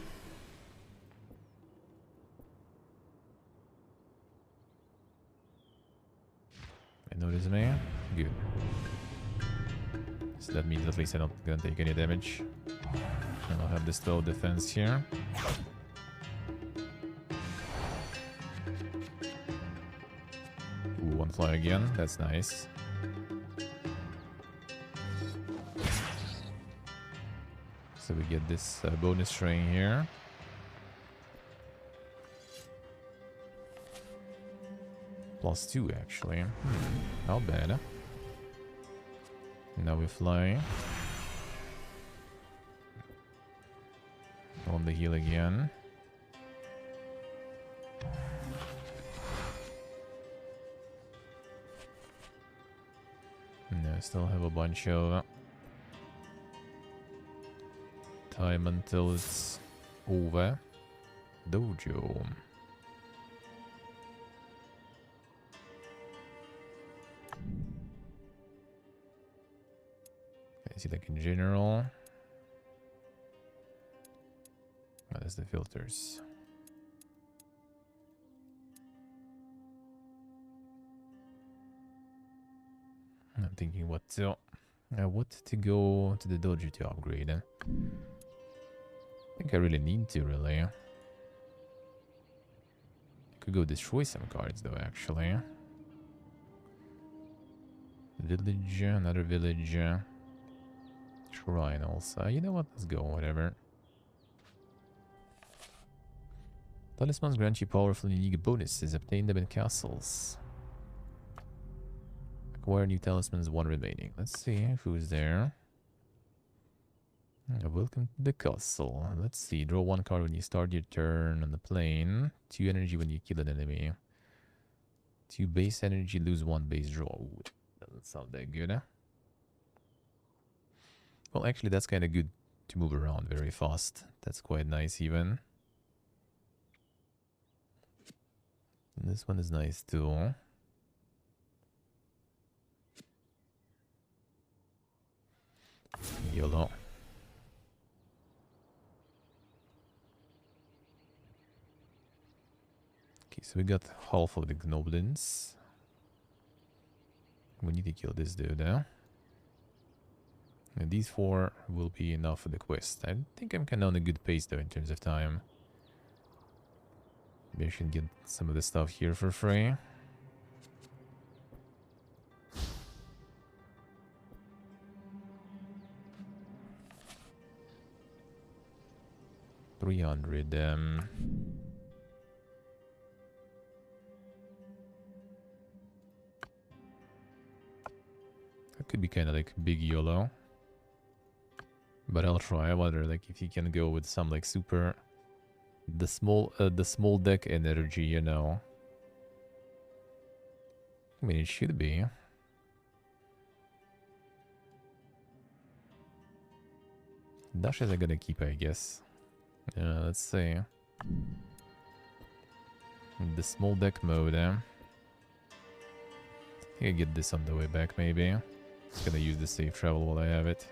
They notice me. Good. So that means at least I'm not gonna take any damage. And I'll have this low defense here. Ooh, 1 fly again. That's nice. So we get this bonus string here. +2 actually. Not bad. Now we fly. On the heal again. And I still have a bunch of time until it's over. Dojo. I see like in general. Oh, that's the filters. I'm thinking what to go to the dojo to upgrade. I think I really need to, really. I could go destroy some cards, though, actually. Village, another village. Shrine also. You know what? Let's go, whatever. Talismans grant you powerful and unique bonuses. Obtain them in castles. Acquire new talismans, one remaining. Let's see who's there. Welcome to the castle. Let's see. Draw one card when you start your turn on the plane. 2 energy when you kill an enemy. 2 base energy, lose 1 base draw. Ooh, doesn't sound that good, huh? Well, actually, that's kind of good to move around very fast. That's quite nice, even. And this one is nice, too. YOLO. Okay, so we got half of the Gnoblins. We need to kill this dude, huh? And these 4 will be enough for the quest. I think I'm kind of on a good pace, though, in terms of time. Maybe I should get some of the stuff here for free. $300. That could be kind of like big YOLO. But I'll try. I wonder like if you can go with some like super the small deck energy, you know. I mean, it should be. Dashes are gonna keep, I guess. Let's see. The small deck mode, I think I get this on the way back, maybe. Just gonna use the safe travel while I have it.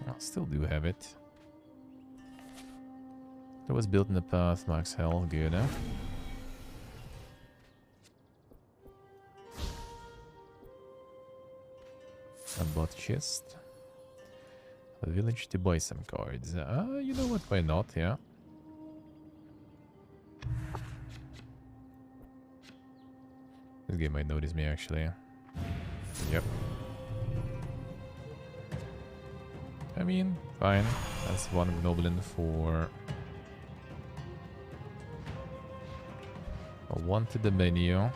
I still do have it. It was built in the path, max health, good, huh? A bot chest. A village to buy some cards. You know what, why not, yeah. This game might notice me, actually. Yep. I mean, fine. That's 1 Gnoblin for... a 1 to the menu.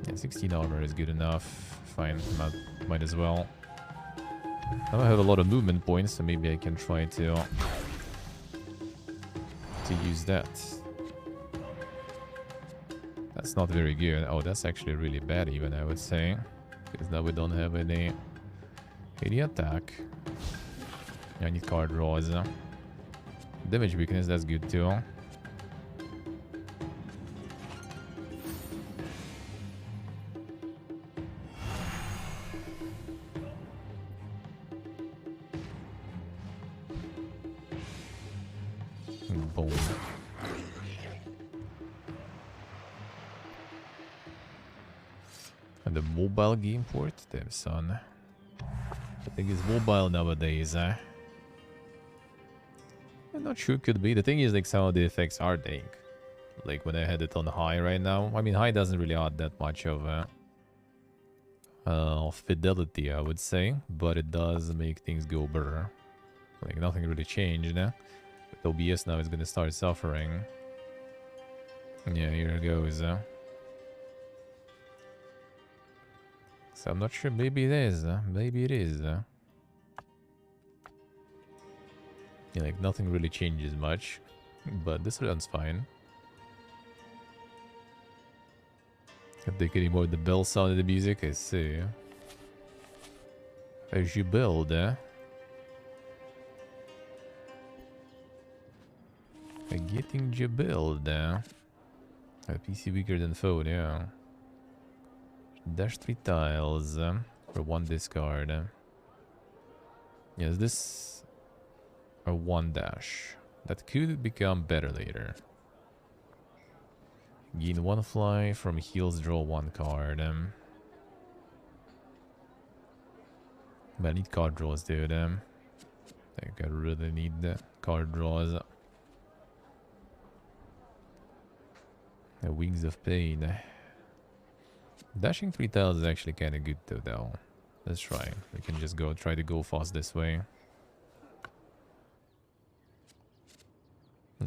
Yeah, 16 armor is good enough. Fine, might as well. I don't have a lot of movement points, so maybe I can try to use that. That's not very good. Oh, that's actually really bad even, I would say. Because now we don't have any attack. I need card draws. Damage weakness, that's good too. Boom. And the mobile game port? Damn, son. I think it's mobile nowadays, I'm not sure, could be. The thing is, like, some of the effects are dank. Like, when I had it on high right now. I mean, high doesn't really add that much of fidelity, I would say. But it does make things go brr. Like, nothing really changed, With OBS now, it's gonna start suffering. Yeah, here it goes, So I'm not sure, maybe it is, maybe it is, Yeah, like, nothing really changes much. But this runs fine. Can't take any more of the bell sound of the music, I see. As you build, Getting you build, A PC weaker than phone, yeah. Dash 3 tiles for 1 discard. Yes, this or 1 dash. That could become better later. Gain 1 fly from heals, draw 1 card. But I need card draws, dude. I think I really need the card draws. The Wings of Pain. Dashing 3 tiles is actually kind of good though. Let's try. We can just try to go fast this way.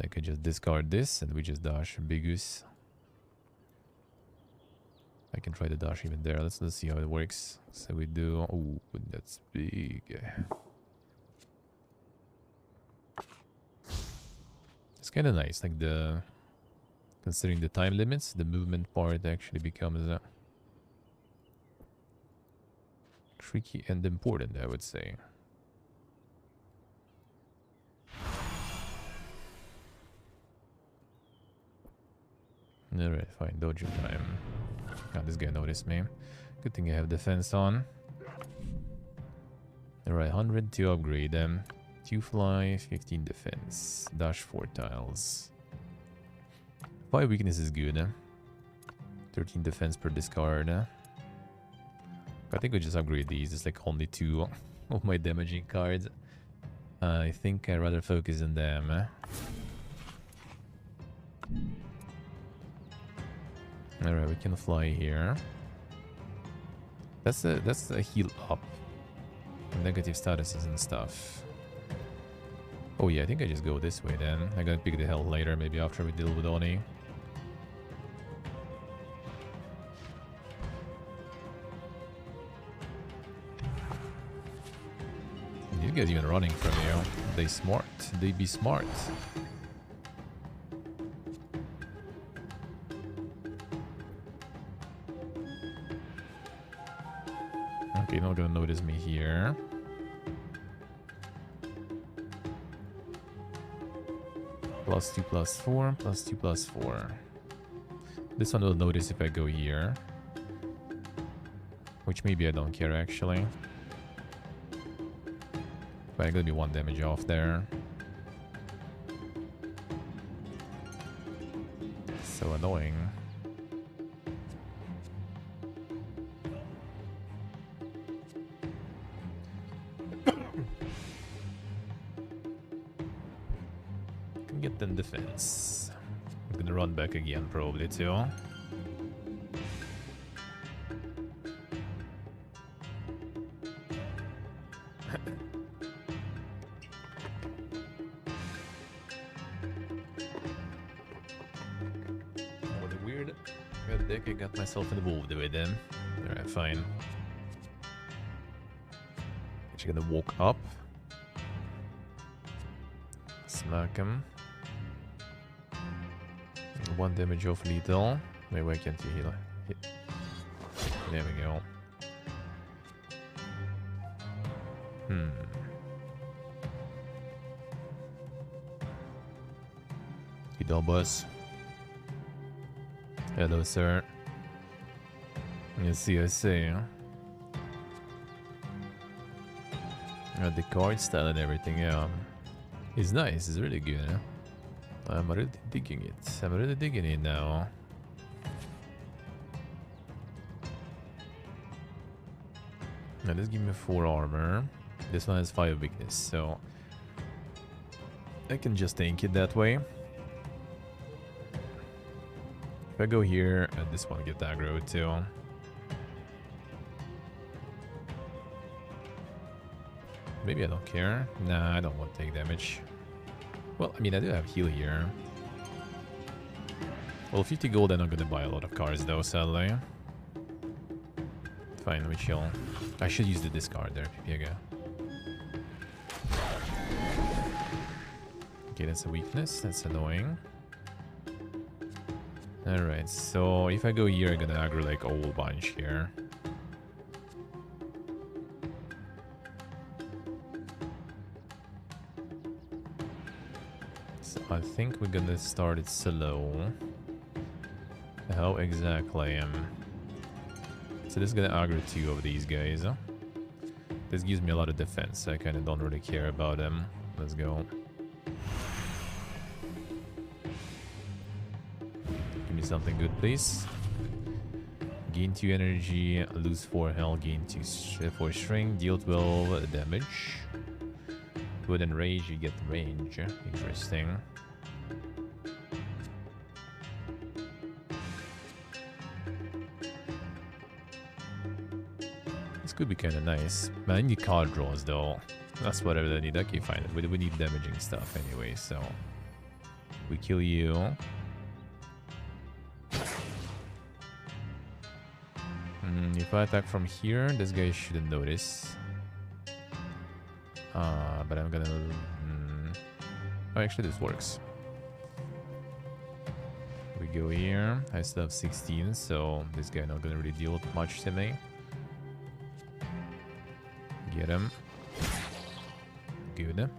I could just discard this and we just dash Bigus. I can try to dash even there. Let's see how it works. So we do. Oh, that's big. It's kind of nice. Like considering the time limits, the movement part actually becomes tricky and important, I would say. Alright, fine. Dojo time. Oh, this guy noticed me. Good thing I have defense on. Alright, 100 to upgrade them. 2 fly, 15 defense. Dash 4 tiles. 5 weakness is good. 13 defense per discard. I think we just upgrade these. It's like only 2 of my damaging cards. I think I'd rather focus on them. Alright, we can fly here. That's a heal up. Negative statuses and stuff. Oh yeah, I think I just go this way then. I gotta pick the health later, maybe after we deal with Oni. These guys even running from you. They smart. They be smart. Okay, not gonna notice me here. +2, +4, +2, +4. This one will notice if I go here. Which maybe I don't care actually. But I'm gonna be 1 damage off there. So annoying. Can get them defense. I'm gonna run back again probably too. I got myself involved with them. Alright, fine. Actually gonna walk up. Smack him. 1 damage off lethal. Wait, why can't you heal? There we go. You dumb boss. Hello, sir. You see, I say. The card style and everything, yeah. It's nice, it's really good. I'm really digging it. I'm really digging it now. Now, this gives me 4 armor. This one has 5 weakness, so I can just tank it that way. If I go here, this one get aggro too. Maybe I don't care. Nah, I don't want to take damage. Well, I mean, I do have heal here. Well, 50 gold, I'm not gonna buy a lot of cards though, sadly. Fine, we chill. I should use the discard there, Pipiega. Okay, that's a weakness. That's annoying. Alright, so if I go here, I'm gonna aggro like a whole bunch here. So I think we're gonna start it slow. How exactly? So this is gonna aggro 2 of these guys. This gives me a lot of defense, so I kinda don't really care about them. Let's go. Give me something good, please. Gain 2 energy, lose 4 health, gain 4 shrink, deal 12 damage. With enrage, you get range. Interesting. This could be kind of nice. Man, I need card draws though. That's what I really need. Okay, fine. We need damaging stuff anyway, so we kill you. If I attack from here, this guy shouldn't notice. But I'm gonna... Oh, actually this works. We go here. I still have 16, so this guy not gonna really deal much to me. Get him. Good.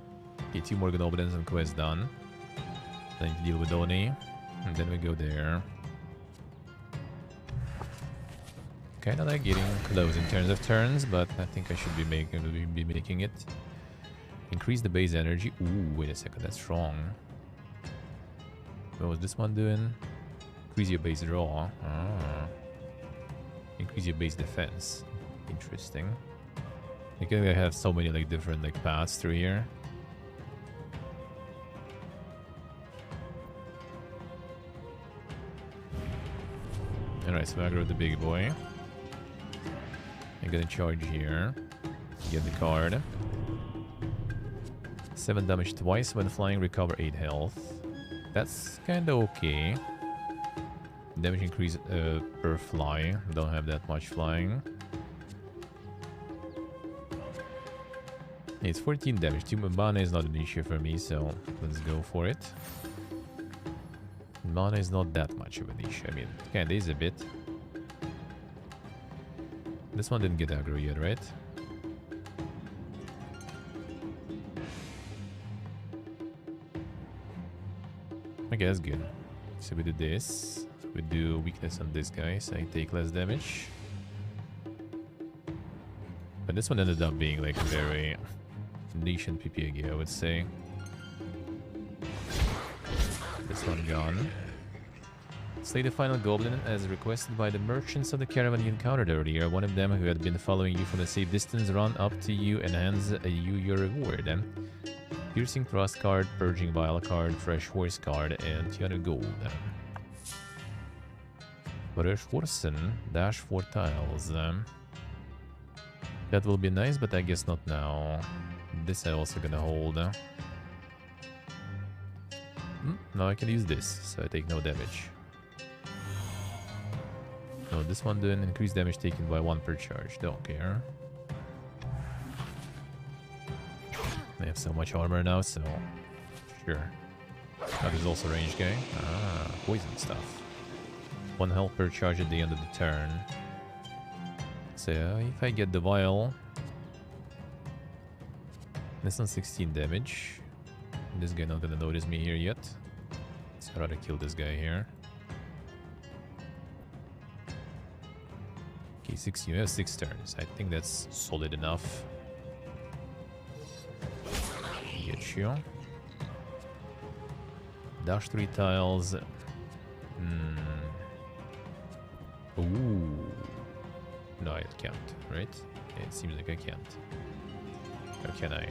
Okay, 2 more Goblins and quest done. I need to deal with Oni. And then we go there. Kinda like getting close in terms of turns, but I think I should be making it. Increase the base energy. Ooh, wait a second, that's wrong. What was this one doing? Increase your base draw. Increase your base defense. Interesting. I think I have so many like different like paths through here. Alright, so I aggro the big boy. I'm gonna charge here. Get the card. 7 damage twice when flying, recover 8 health. That's kinda okay. Damage increase per fly. Don't have that much flying. It's 14 damage. 2 mana is not an issue for me, so let's go for it. Mana is not that much of an issue. I mean, it kinda is a bit. This one didn't get aggro yet, right? Okay, that's good. So we do this. We do weakness on this guy, so I take less damage. But this one ended up being like very nation PPG, I would say. This one gone. Slay the final goblin as requested by the merchants of the caravan you encountered earlier. One of them who had been following you from a safe distance run up to you and hands you your reward. Piercing Thrust card, Purging Vial card, Fresh Horse card, and 200 gold. Fresh Horsen, dash 4 tiles. That will be nice, but I guess not now. This I also gonna hold. Now I can use this, so I take no damage. No, this one doing increased damage taken by 1 per charge. Don't care. I have so much armor now, so sure. Oh, there's also range guy. Poison stuff. 1 health per charge at the end of the turn. So if I get the vial, this one's 16 damage. This guy not gonna notice me here yet. So I'd rather kill this guy here. Okay, 16. We have 6 turns. I think that's solid enough. Get you. Dash 3 tiles. Ooh. No, I can't, right? It seems like I can't. Or can I?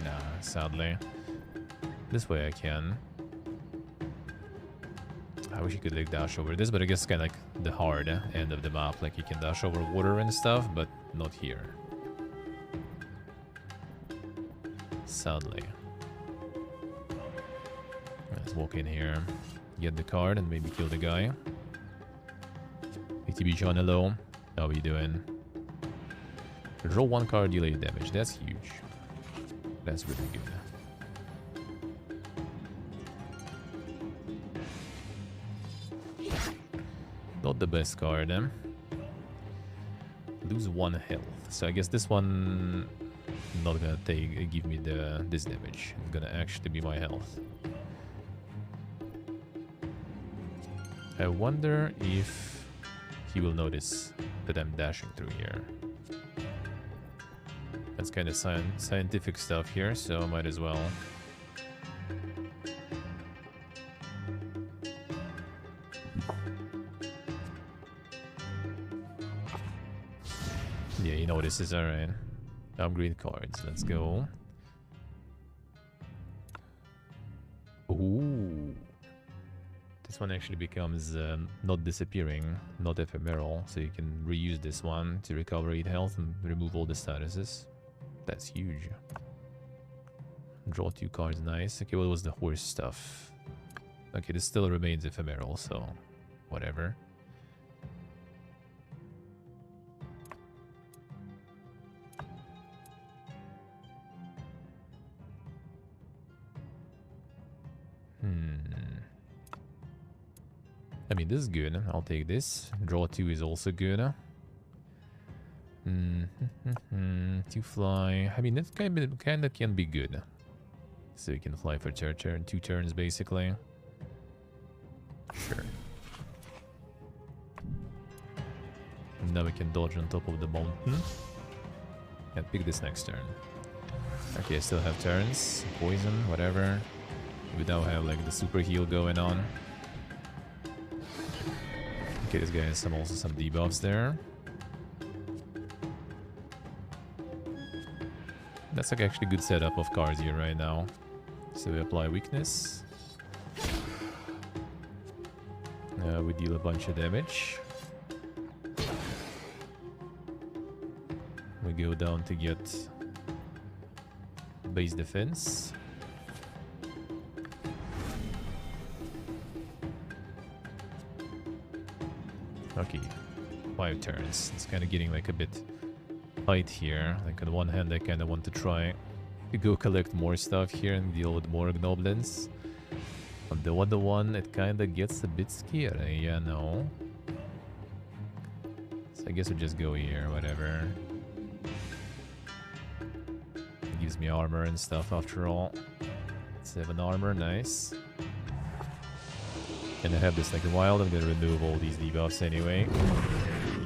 Nah, sadly. This way I can. I wish you could like dash over this, but I guess it's kind of like the hard end of the map. Like you can dash over water and stuff, but not here. Sadly. Let's walk in here, get the card, and maybe kill the guy. ATB John, hello. How are you doing? Draw 1 card, delay damage. That's huge. That's really good. Not the best card, eh? Lose 1 health. So I guess this one not gonna give me this damage. It's gonna actually be my health. I wonder if he will notice that I'm dashing through here. That's kind of scientific stuff here, so I might as well. Yeah, you know this is alright. Upgrade cards. Let's go. Ooh. This one actually becomes not disappearing, not ephemeral, so you can reuse this one to recover 8 health and remove all the statuses. That's huge. Draw 2 cards, nice. Okay, what was the horse stuff? Okay, this still remains ephemeral, so whatever. I mean, this is good. I'll take this. Draw 2 is also good. 2 fly. I mean, that kind of can be good. So you can fly for 2 turns, basically. Sure. And now we can dodge on top of the mountain. And pick this next turn. Okay, I still have turns. Poison, whatever. We now have like the super heal going on. Okay, this guy has also some debuffs there. That's like actually a good setup of cards here right now. So we apply weakness. We deal a bunch of damage. We go down to get base defense. Okay, 5 turns. It's kind of getting like a bit tight here. Like on one hand, I kind of want to try to go collect more stuff here and deal with more goblins. On the other one, it kind of gets a bit scary, yeah, no. So I guess we'll just go here, whatever. It gives me armor and stuff after all. 7 armor, nice. And I have this like wild, I'm gonna remove all these debuffs anyway.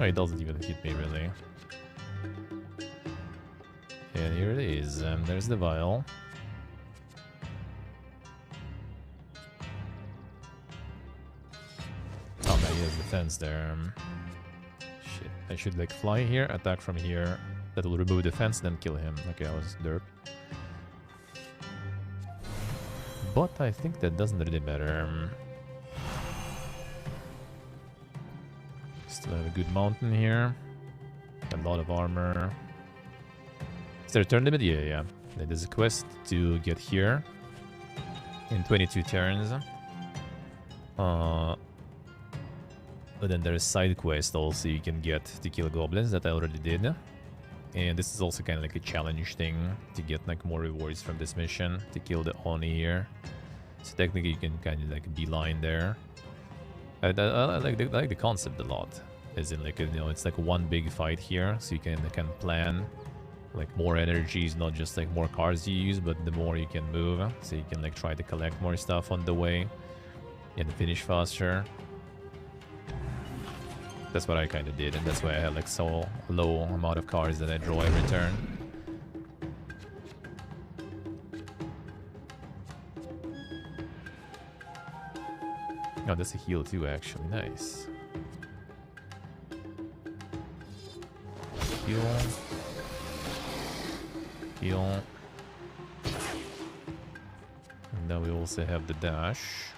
Oh, it doesn't even hit me really. And here it is, there's the vial. Oh man, he has defense there. Shit, I should like fly here, attack from here. That will remove defense, then kill him. Okay, I was derp. But I think that doesn't really matter. Still have a good mountain here. A lot of armor. Is there a turn limit? Yeah. There's a quest to get here in 22 turns. But then there's a side quest also you can get to kill goblins that I already did. And this is also kind of like a challenge thing to get like more rewards from this mission to kill the Oni here. So technically you can kind of like beeline there. I like the concept a lot. As in like, you know, it's like one big fight here, so you can plan like more energies, not just like more cards you use, but the more you can move, so you can like try to collect more stuff on the way and finish faster. That's what I kind of did, and that's why I had like so low amount of cards that I draw every turn. Oh, that's a heal too, actually. Nice. Heal. Heal. And now we also have the dash.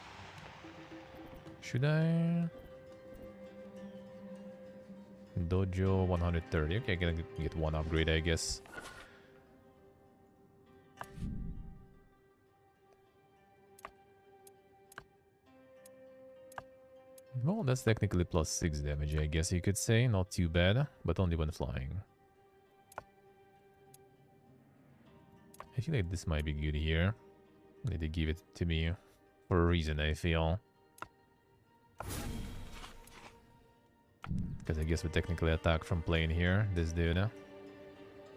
Should I? Dojo 130. Okay, I can get one upgrade, I guess. Well, that's technically plus 6 damage, I guess you could say. Not too bad, but only when flying. I feel like this might be good here. They did give it to me for a reason, I feel. Because I guess we technically attack from plane here, this dude.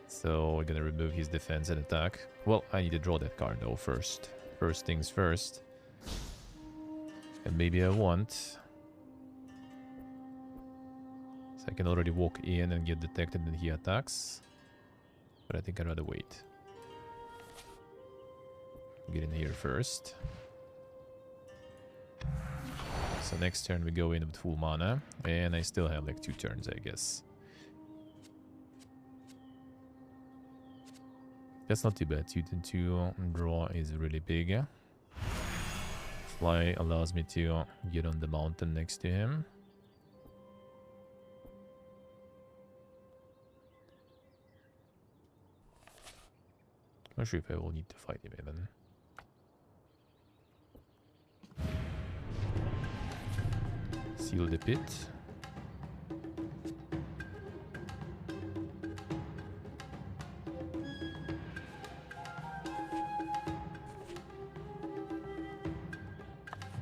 So we're gonna remove his defense and attack. Well, I need to draw that card though first. First things first. And maybe I won't. So I can already walk in and get detected and he attacks. But I think I'd rather wait. Get in here first. So next turn we go in with full mana. And I still have like 2 turns, I guess. That's not too bad. 2 draw is really big. Fly allows me to get on the mountain next to him. Not sure if I will need to fight him even. Seal the pit.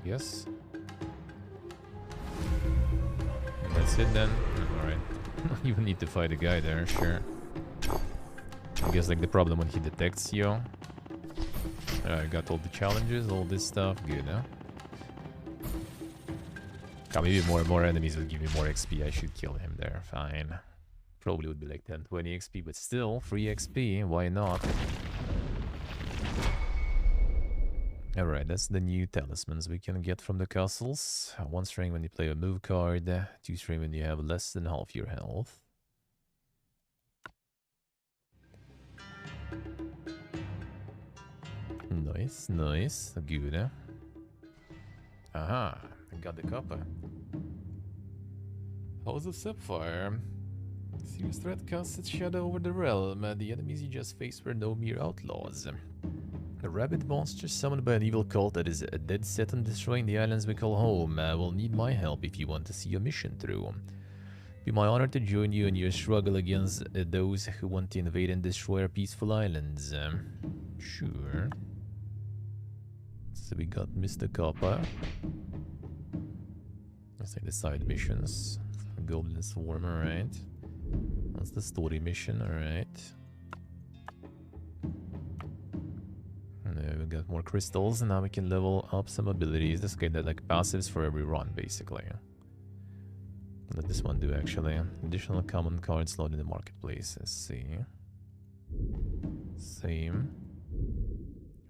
Yes. That's it then. Alright. Don't even need to fight a guy there, sure. I guess like the problem when he detects you. I got all the challenges, all this stuff. Good, huh? Maybe more enemies will give me more XP. I should kill him there. Fine. Probably would be like 10, 20 XP, but still, free XP. Why not? Alright, that's the new talismans we can get from the castles. 1 string when you play a move card. 2 string when you have less than half your health. Nice, nice. Good, eh? Aha, I got the copper. House of Sapphire. Serious threat casts its shadow over the realm. The enemies you just faced were no mere outlaws. A rabid monster summoned by an evil cult that is dead set on destroying the islands we call home will need my help if you want to see your mission through. It'd be my honor to join you in your struggle against those who want to invade and destroy our peaceful islands. Sure. So we got Mr. Kappa. Let's take the side missions. Goblin Swarm, alright. That's the story mission, alright. We got more crystals, and now we can level up some abilities. This guy that like passives for every run, basically. What does this one do, actually? Additional common card slot in the marketplace. Let's see. Same.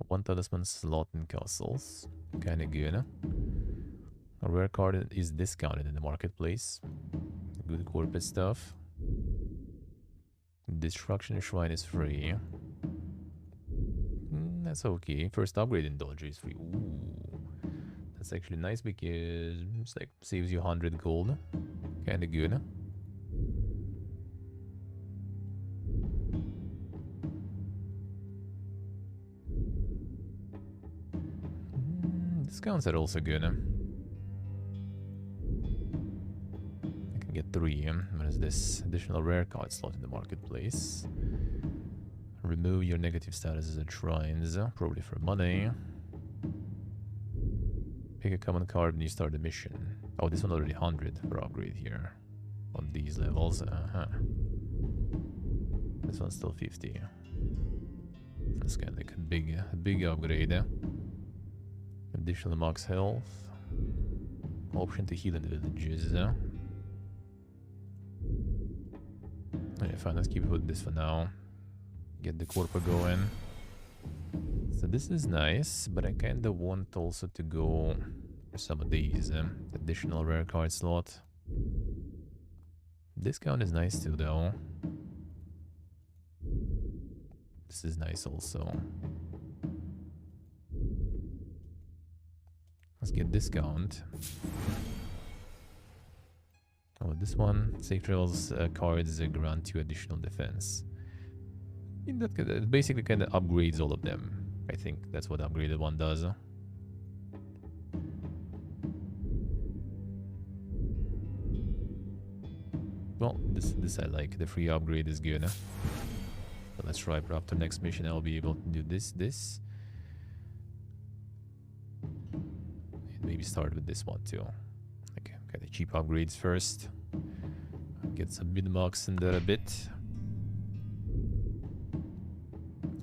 1 talisman slot in castles. Kinda good. A rare card is discounted in the marketplace. Good corporate stuff. Destruction Shrine is free. That's okay. First upgrade in Dodger is free. Ooh. That's actually nice because it's like saves you 100 gold. Kinda good. Discounts are also good. I can get 3. What is this? Additional rare card slot in the marketplace. Remove your negative statuses and shrines, probably for money. Pick a common card when you start the mission. Oh, this one already 100 for upgrade here. On these levels. This one's still 50. That's kind of like a big upgrade. Additional max health. Option to heal in the villages. Okay, fine, let's keep it with this for now. Get the corpo going. So this is nice, but I kinda want also to go for some of these. Additional rare card slot. Discount is nice too, though. This is nice also. Let's get discount. Oh, this one, Safe Travels cards grant 2 additional defense. That basically kind of upgrades all of them. I think that's what upgraded one does. Well, this I like. The free upgrade is good. So let's try. After next mission, I'll be able to do this. And maybe start with this one too. Okay, kind of cheap upgrades first. Get some mid-marks in there a bit.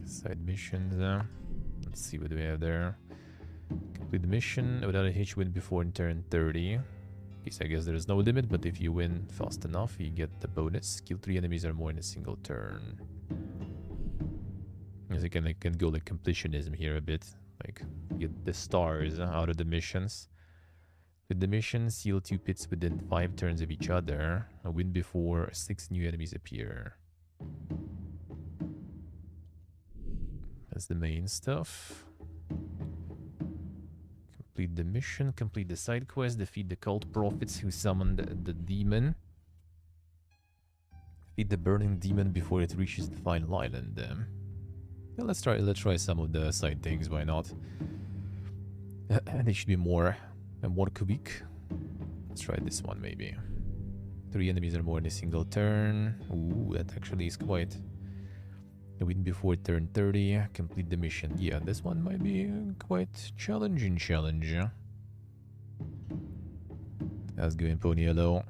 Side missions. Let's see what we have there. Complete the mission without a hitch, win before turn 30. Okay, so I guess there's no limit, but if you win fast enough, you get the bonus. Kill 3 enemies or more in a single turn. As you can go like completionism here a bit. Like get the stars out of the missions. With the mission, seal 2 pits within 5 turns of each other. A win before 6 new enemies appear. That's the main stuff. Complete the mission, complete the side quest, defeat the cult prophets who summoned the demon. Defeat the burning demon before it reaches the final island. Yeah, let's try some of the side things, why not? They should be more cubic. Let's try this one maybe. 3 enemies or more in a single turn. Ooh, that actually is quite... Win before turn 30. Complete the mission. Yeah, this one might be quite challenging challenge. Let's go in Pony Yellow.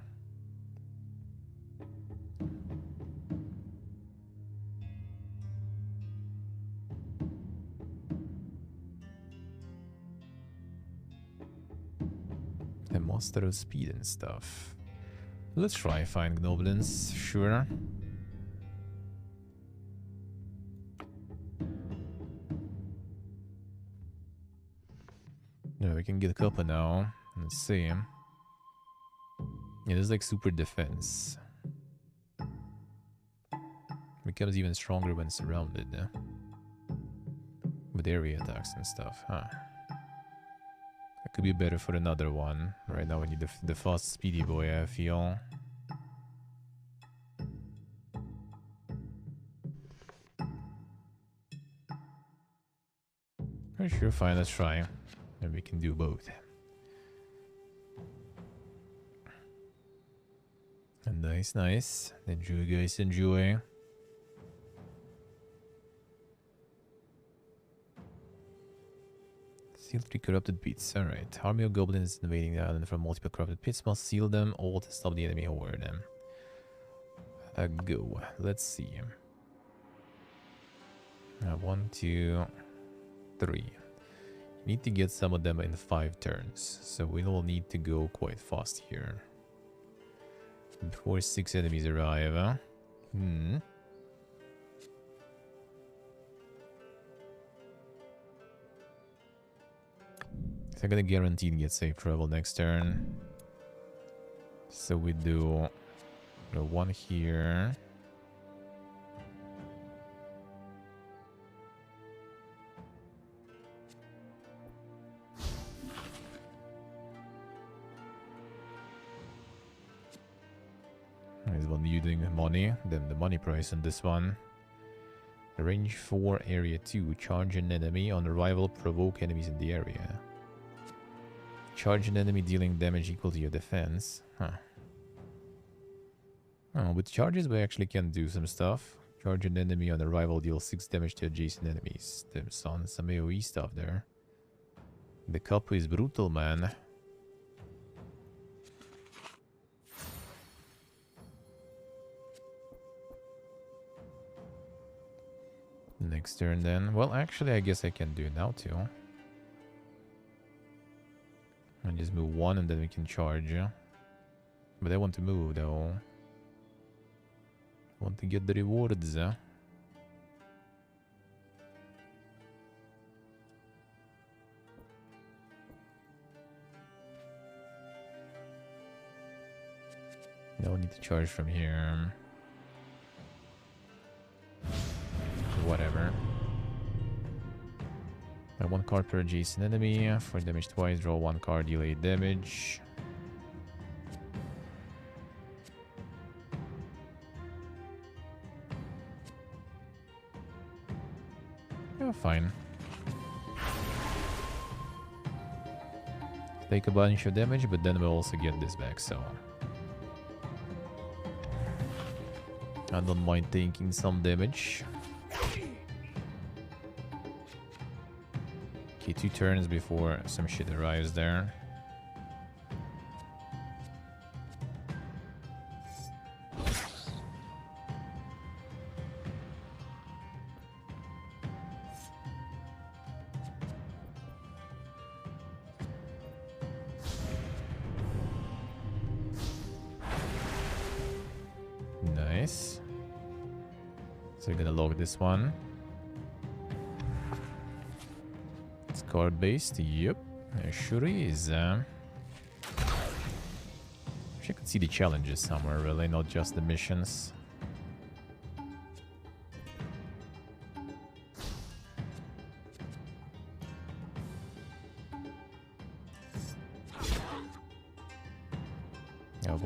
A monster of speed and stuff. Let's try find goblins, sure. No, we can get a couple now. Let's see. Yeah, there's like super defense. Becomes even stronger when surrounded. With area attacks and stuff, huh? That could be better for another one. Right now we need the fast speedy boy, I feel. Sure, fine, let's try. And we can do both. And nice, nice. Enjoy, guys, enjoy. Seal 3 corrupted pits. Alright. Army of goblins invading the island from multiple corrupted pits. Must seal them all to stop the enemy horde. Go. Let's see. 1, 2, 3. Need to get some of them in 5 turns, so we will need to go quite fast here. Before 6 enemies arrive, huh? I'm gonna guarantee to get safe travel next turn. So we do one here. Is one using money, then the money price on this one. Range 4, area 2. Charge an enemy on arrival, provoke enemies in the area. Charge an enemy dealing damage equal to your defense. Huh. Oh, with charges we actually can do some stuff. Charge an enemy on arrival, deal 6 damage to adjacent enemies. There's some AoE stuff there. The cup is brutal, man. Next turn then. Well, actually, I guess I can do it now too. And just move 1 and then we can charge. But I want to move though. I want to get the rewards. No need to charge from here. Whatever. 1 card per adjacent enemy. For damage twice, draw 1 card, deal 8 damage. Yeah, fine. Take a bunch of damage, but then we'll also get this back, so... I don't mind taking some damage. Okay, 2 turns before some shit arrives there. Nice. So we're gonna log this one. It's card based. Yep, it sure is. Wish I could see the challenges somewhere, really, not just the missions.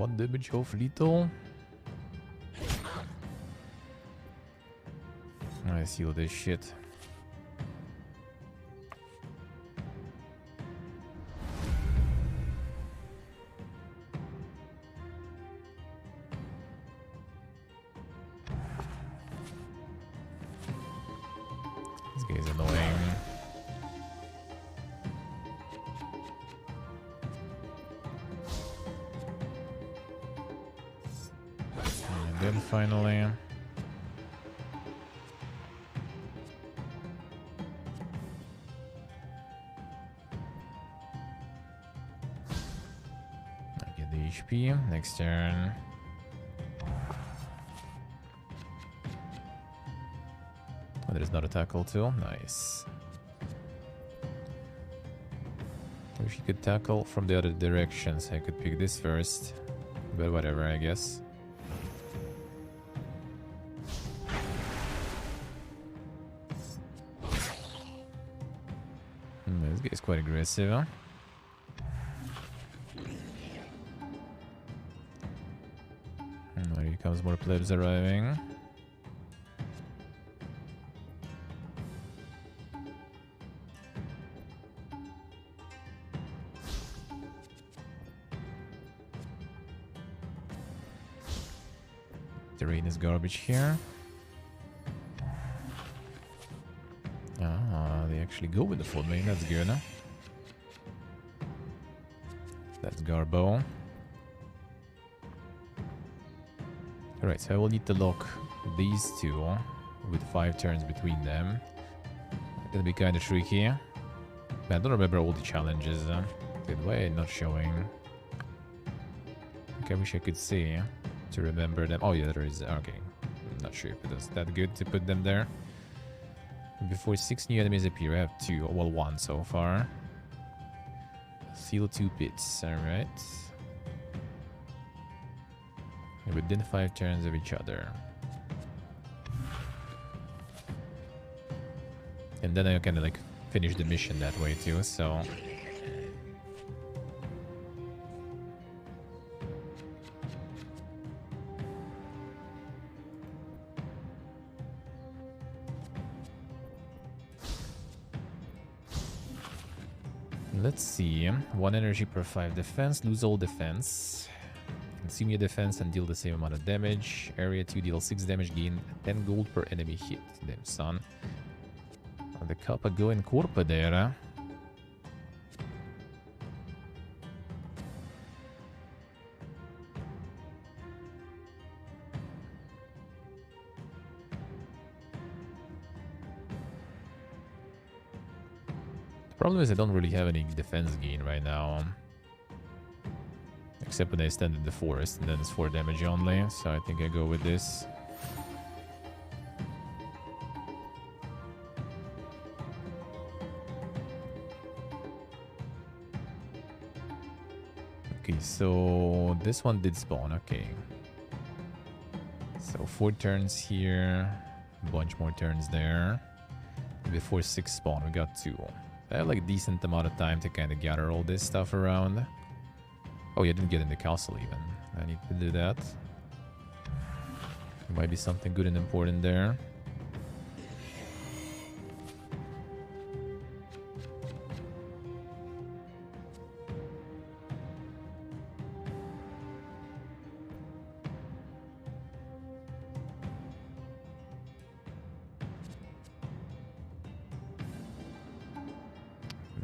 1 damage off lethal. I seal this shit. This guy's annoying. And then finally... HP. Next turn. Oh, there's not a tackle too. Nice. Wish you could tackle from the other direction, so I could pick this first. But whatever, I guess. This guy's quite aggressive, huh? Here comes more plebs arriving. Terrain is garbage here. Ah, they actually go with the full main. That's good, huh? That's Garbo. Alright, so I will need to lock these two with 5 turns between them. It's gonna be kind of tricky. But I don't remember all the challenges. Why not showing? Okay, I wish I could see to remember them. Oh yeah, there is. Okay, I'm not sure if it is that good to put them there. Before 6 new enemies appear, I have 2. Well, 1 so far. Seal 2 pits. Alright. Within 5 turns of each other. And then I kind of like finish the mission that way too, so... Let's see. 1 energy per 5 defense, lose all defense. Consume your defense and deal the same amount of damage. Area 2 deal 6 damage, gain 10 gold per enemy hit. Damn son. The kappa go in corpa there. The problem is I don't really have any defense gain right now. Except when I stand in the forest, and then it's 4 damage only, so I think I go with this. Okay, so this one did spawn, okay. So 4 turns here, a bunch more turns there. Before 6 spawn, we got 2. I have like a decent amount of time to kind of gather all this stuff around. Oh, yeah, I didn't get in the castle even. I need to do that. There might be something good and important there.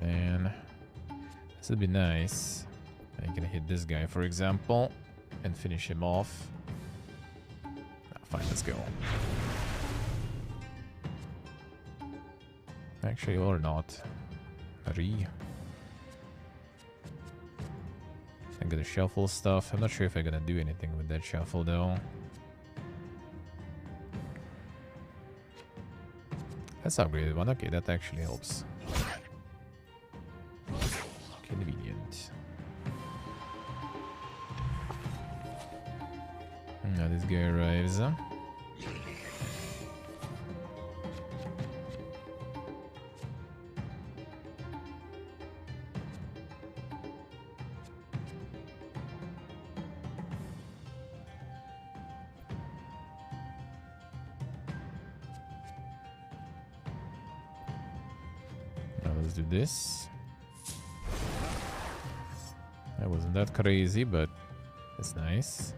Man, this would be nice. I'm gonna hit this guy, for example, and finish him off. Fine, let's go. Actually, or not. I'm gonna shuffle stuff. I'm not sure if I'm gonna do anything with that shuffle, though. That's upgraded one. Okay, that actually helps. Convenient. Now this guy arrives. let's do this. That wasn't that crazy, but it's nice.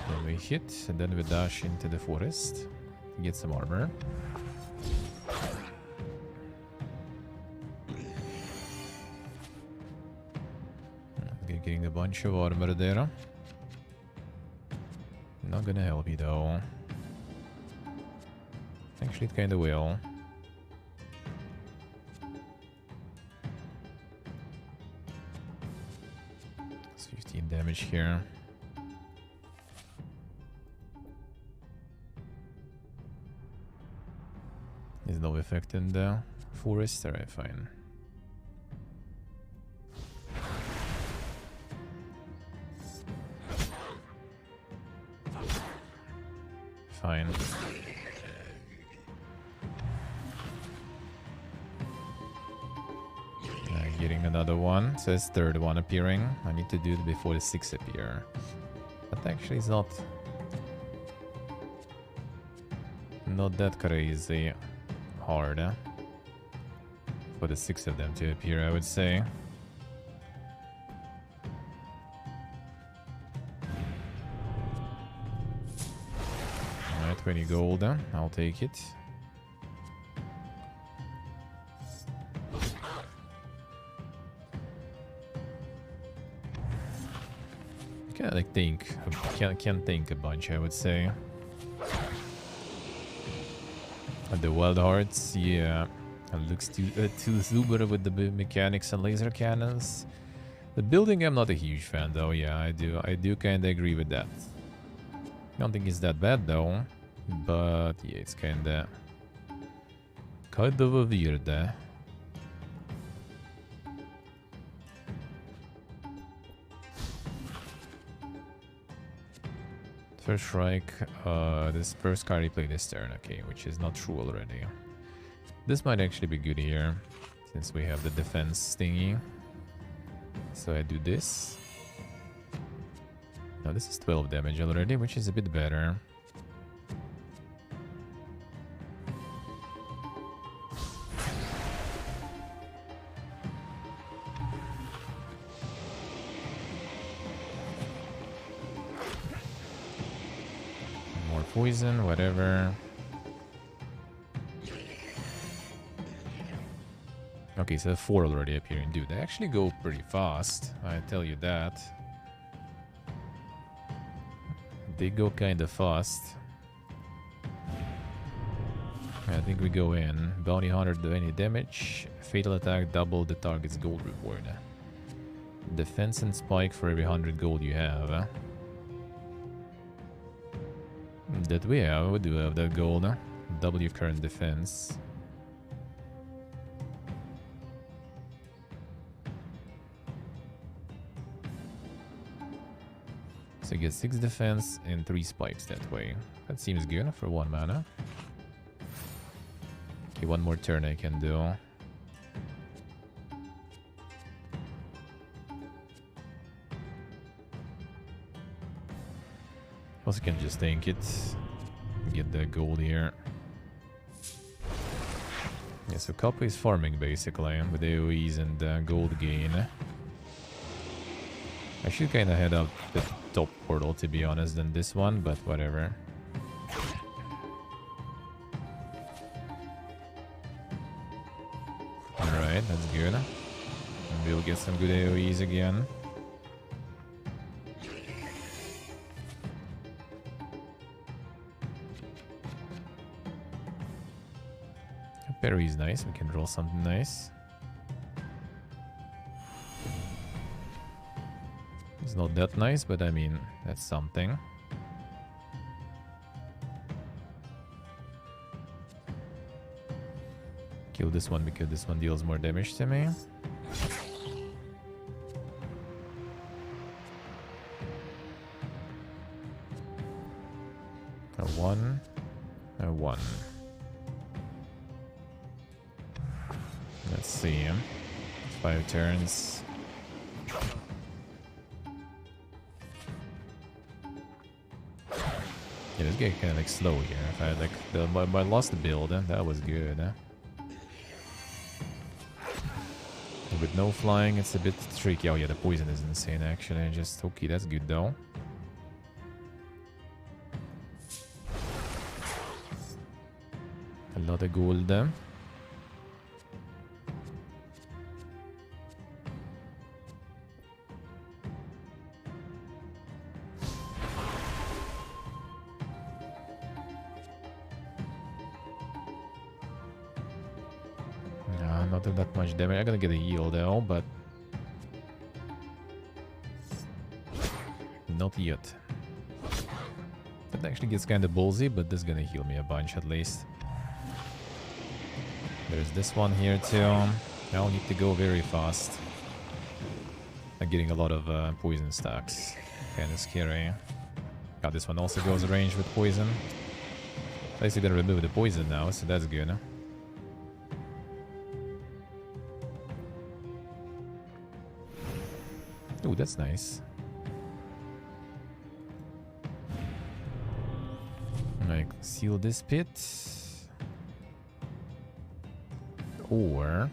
Then we hit, and then we dash into the forest to get some armor. Getting a bunch of armor there. Not gonna help you though. Actually, it kinda will. It's 15 damage here. There's no effect in the forest. Alright, fine. Fine. Getting another one. Says third one appearing. I need to do it before the 6 appear. That actually is not that crazy hard for the 6 of them to appear, I would say. Alright, 20 gold. I'll take it. Can't like can't think a bunch, I would say. And the wild hearts, yeah, it looks too super with the mechanics and laser cannons. The building, I'm not a huge fan though. Yeah, I do kind of agree with that. I don't think it's that bad though, but yeah, it's kind of a weird. First strike, this first card he played this turn, okay, which is not true already. This might actually be good here, since we have the defense thingy. So I do this. Now this is 12 damage already, which is a bit better. Poison, whatever. Okay, so 4 already appearing. Dude, they actually go pretty fast, I tell you that. They go kind of fast. I think we go in. Bounty Hunter, do any damage. Fatal attack, double the target's gold reward. Defense and spike for every 100 gold you have. That we do have that gold. Double your current defense. So you get 6 defense and 3 spikes that way. That seems good for 1 mana. Okay, 1 more turn I can do. Also can just tank it. Get the gold here. Yeah, so Kappa is farming basically with AoEs and gold gain. I should kind of head up the top portal to be honest than this one, but whatever. Alright, that's good. And we'll get some good AoEs again. Parry's nice, we can draw something nice. It's not that nice, but I mean, that's something. Kill this one because this one deals more damage to me. A 1, a 1. Let's see. 5 turns. Yeah, this guy kind of like slow here. If I had like I lost the build, that was good. With no flying, it's a bit tricky. Oh yeah, the poison is insane actually. Just okay, that's good though. A lot of gold there. Not that much damage. I'm gonna get a heal though, but not yet. That actually gets kind of ballsy, but this is gonna heal me a bunch at least. There's this one here too. I'll need to go very fast. I'm getting a lot of poison stacks. Kind of scary. God, this one also goes range with poison. At least you're gonna remove the poison now, so that's good. Oh, that's nice. Like, seal this pit. Or...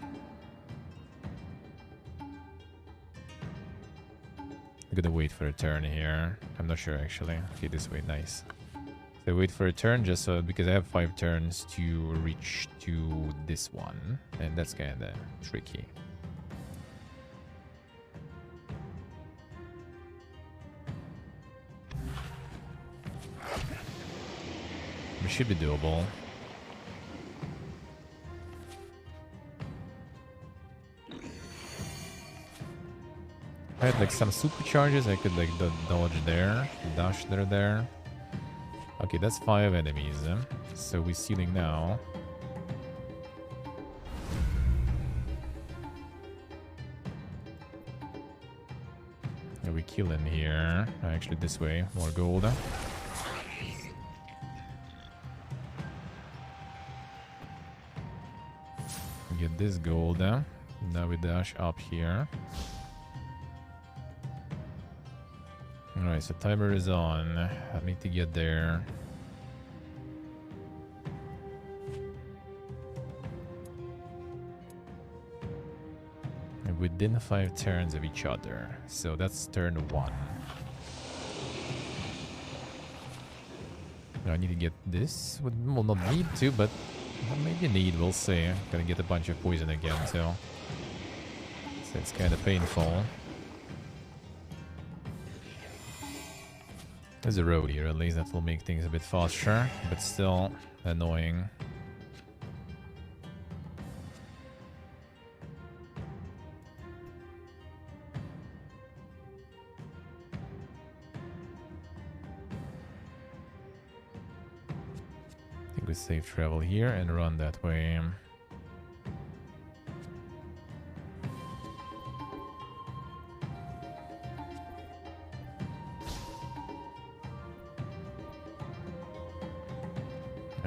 I'm gonna wait for a turn here. I'm not sure actually. Okay, this way, nice. So wait for a turn just so because I have 5 turns to reach to this one. And that's kinda tricky. It should be doable. I had like some supercharges. I could like dodge there, dash there. Okay, that's 5 enemies. So we're sealing now. And we kill in here. Actually, this way, more gold. Get this gold. Now we dash up here. Alright, so timer is on. I need to get there. And within 5 turns of each other. So that's turn 1. Now I need to get this. Well, not need to, but maybe need, we'll see. Gonna get a bunch of poison again, too. So it's kind of painful. There's a road here, at least that will make things a bit faster, but still annoying. I think we save travel here and run that way.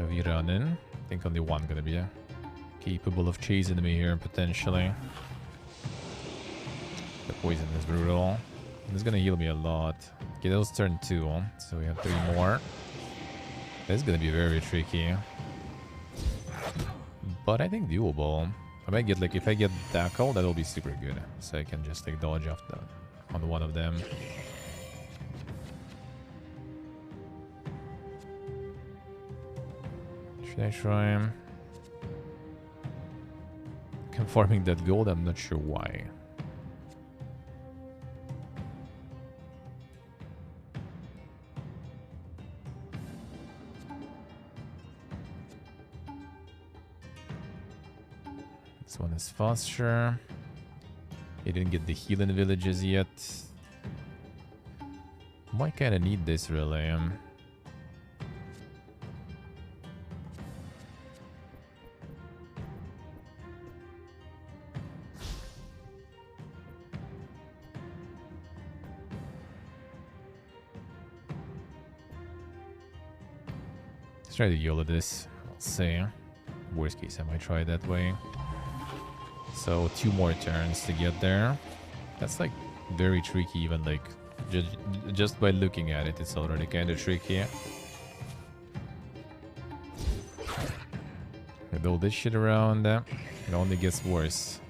We run in. I think only one gonna be capable of chasing me here potentially. The poison is brutal. It's gonna heal me a lot. Okay, that was turn 2, so we have 3 more. This is gonna be very tricky, but I think doable. I might get like if I get tackle, that'll be super good. So I can just like dodge off on one of them. Should I try him? I'm farming that gold, I'm not sure why. This one is faster. He didn't get the healing villages yet. Might kinda need this really. Let's try to YOLO this. Let's see. Worst case, I might try it that way. So 2 more turns to get there. That's like very tricky, even like just by looking at it, it's already kind of tricky. With all this shit around, it only gets worse.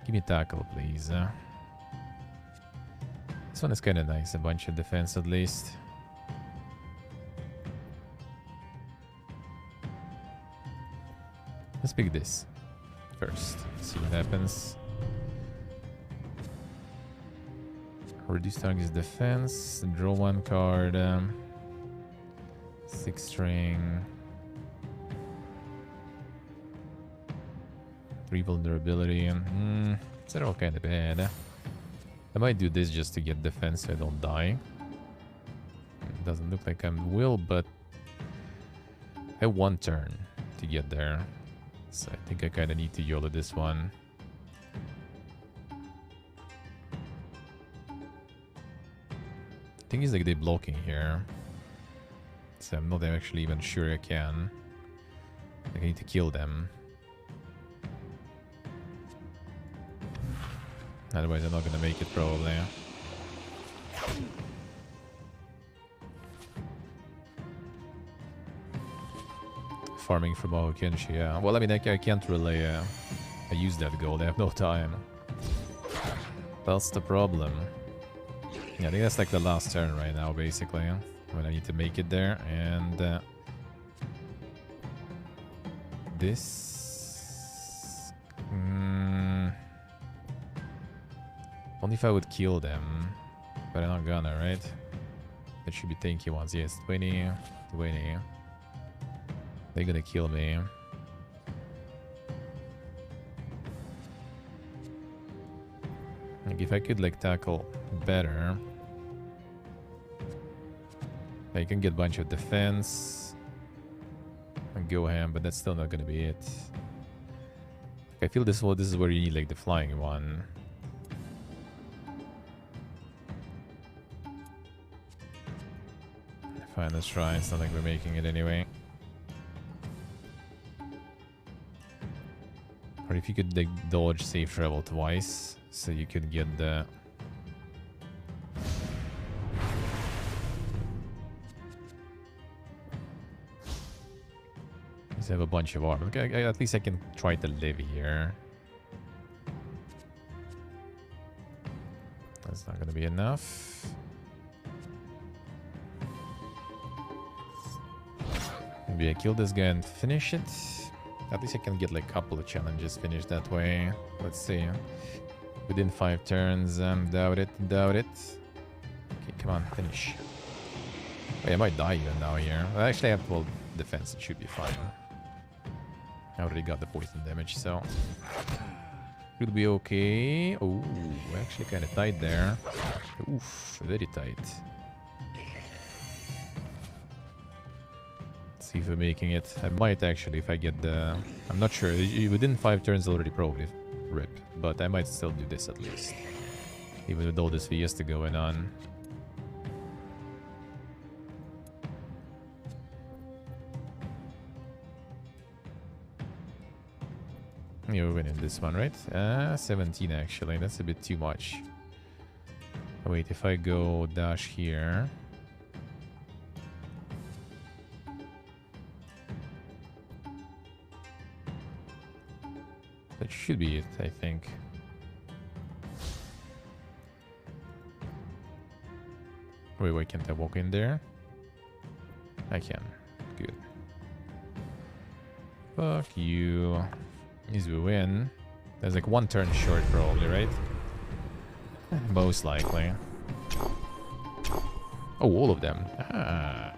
Give me tackle, please. This one is kind of nice. A bunch of defense at least. Let's pick this first. See what happens. Reduce target's defense. Draw one card. 6 string. 3 vulnerability. They're all kind of bad. I might do this just to get defense so I don't die. It doesn't look like I will, but I have 1 turn to get there. So I think I kind of need to YOLO this one. Thing is, like, they're blocking here. So I'm not actually even sure I can. Like, I need to kill them. Otherwise, I'm not gonna make it, probably. Farming for Mahokenshi, yeah. Well, I mean, I can't really I use that gold. I have no time. That's the problem. Yeah, I think that's like the last turn right now, basically. When I need to make it there. And this... only if I would kill them. But I'm not gonna, right? That should be tanky ones. Yes, 20, 20. They're gonna kill me. Like, if I could, like, tackle better... I can get a bunch of defense and go ham, but that's still not gonna be it. I feel this is where you need, like, the flying one. Fine, let's try. It's not like we're making it anyway. Or if you could, like, dodge safe travel twice, so you could get the... I have a bunch of armor. Okay, at least I can try to live here. That's not gonna be enough. Maybe I kill this guy and finish it. At least I can get like a couple of challenges finished that way. Let's see. Within 5 turns. Doubt it. Doubt it. Okay, come on, finish. Wait, I might die even now here. Well, actually, I have full defense. It should be fine. I already got the poison damage, so should be okay. Oh, actually kind of tight there. Oof, very tight. Let's see if we're making it. I might actually, if I get the... I'm not sure. Within 5 turns already probably rip, but I might still do this at least. Even with all this Fiesta going on. You're winning this one, right? 17 actually. That's a bit too much. Oh, wait, if I go dash here... That should be it, I think. Wait, why can't I walk in there? I can. Good. Fuck you. Means we win. There's like 1 turn short probably, right? Most likely. Oh, all of them. Ah,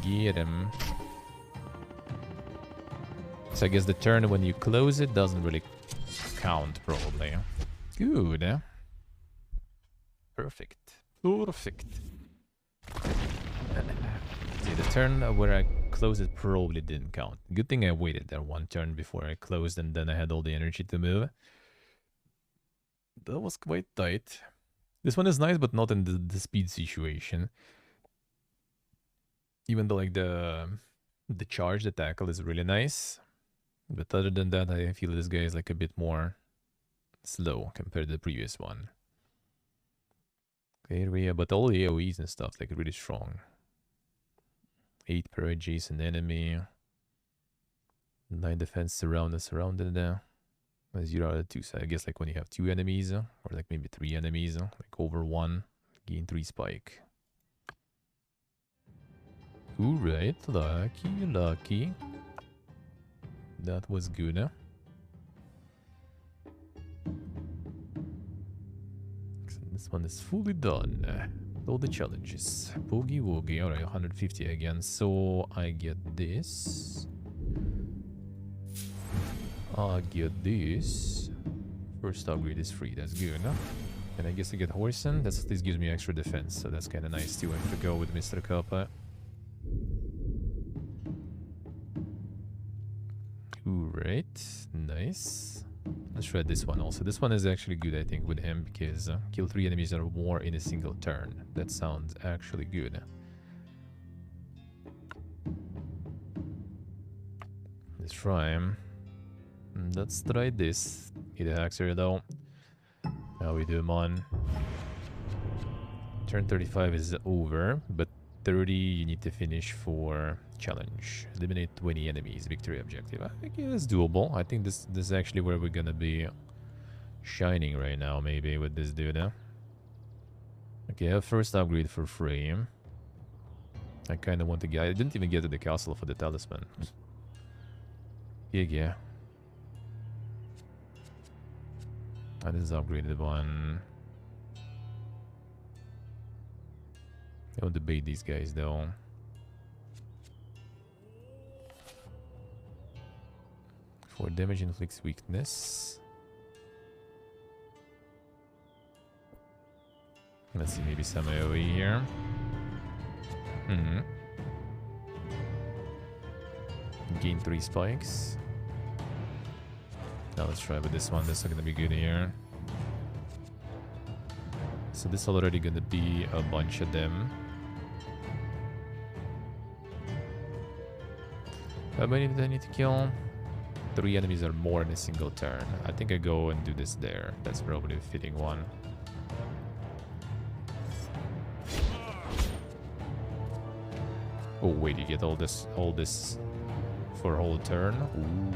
get him. So I guess the turn when you close it doesn't really count probably. Good, eh? Perfect. Perfect. See, the turn where I closed it probably didn't count. Good thing I waited there 1 turn before I closed and then I had all the energy to move. That was quite tight. This one is nice, but not in the speed situation. Even though like the charge, the tackle is really nice. But other than that, I feel this guy is like a bit more slow compared to the previous one. Okay, but all the AoEs and stuff like really strong. 8 per adjacent enemy. 9 defense surrounded. 0 out of 2. So I guess like when you have 2 enemies, or like maybe 3 enemies, like over 1, gain 3 spike. Alright, lucky. That was good, huh? So this one is fully done. All the challenges. Boogie woogie. Alright, 150 again. So I get this. I get this. First upgrade is free. That's good, huh? And I guess I get Horsen. This gives me extra defense, so that's kind of nice too. I have to go with Mr. Kappa. Alright, nice. Let's try this one also. This one is actually good, I think, with him, because kill 3 enemies or more in a single turn. That sounds actually good. Let's try him. Let's try this. Get a Haxer though. Now we do him on. Turn 35 is over, but 30 you need to finish for challenge. Eliminate 20 enemies, victory objective. I guess it's doable. I think this is actually where we're gonna be shining right now, maybe, with this dude. Huh? Okay, I have first upgrade for free. I kind of want to get... I didn't even get to the castle for the talisman. Yeah. That is upgraded one. I don't debate these guys though. For damage inflicts weakness. Let's see, maybe some AoE here. Gain 3 spikes. Now let's try with this one. This is gonna be good here. So this is already gonna be a bunch of them. How many did I need to kill? 3 enemies or more in a single turn. I think I go and do this there. That's probably a fitting one. Oh wait, you get all this for a whole turn? Ooh.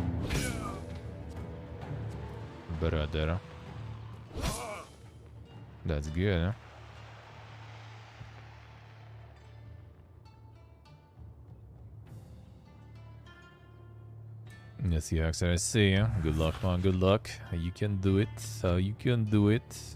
Brother. That's good, huh? Yes, yes, I see. Good luck, man. Good luck. You can do it. You can do it.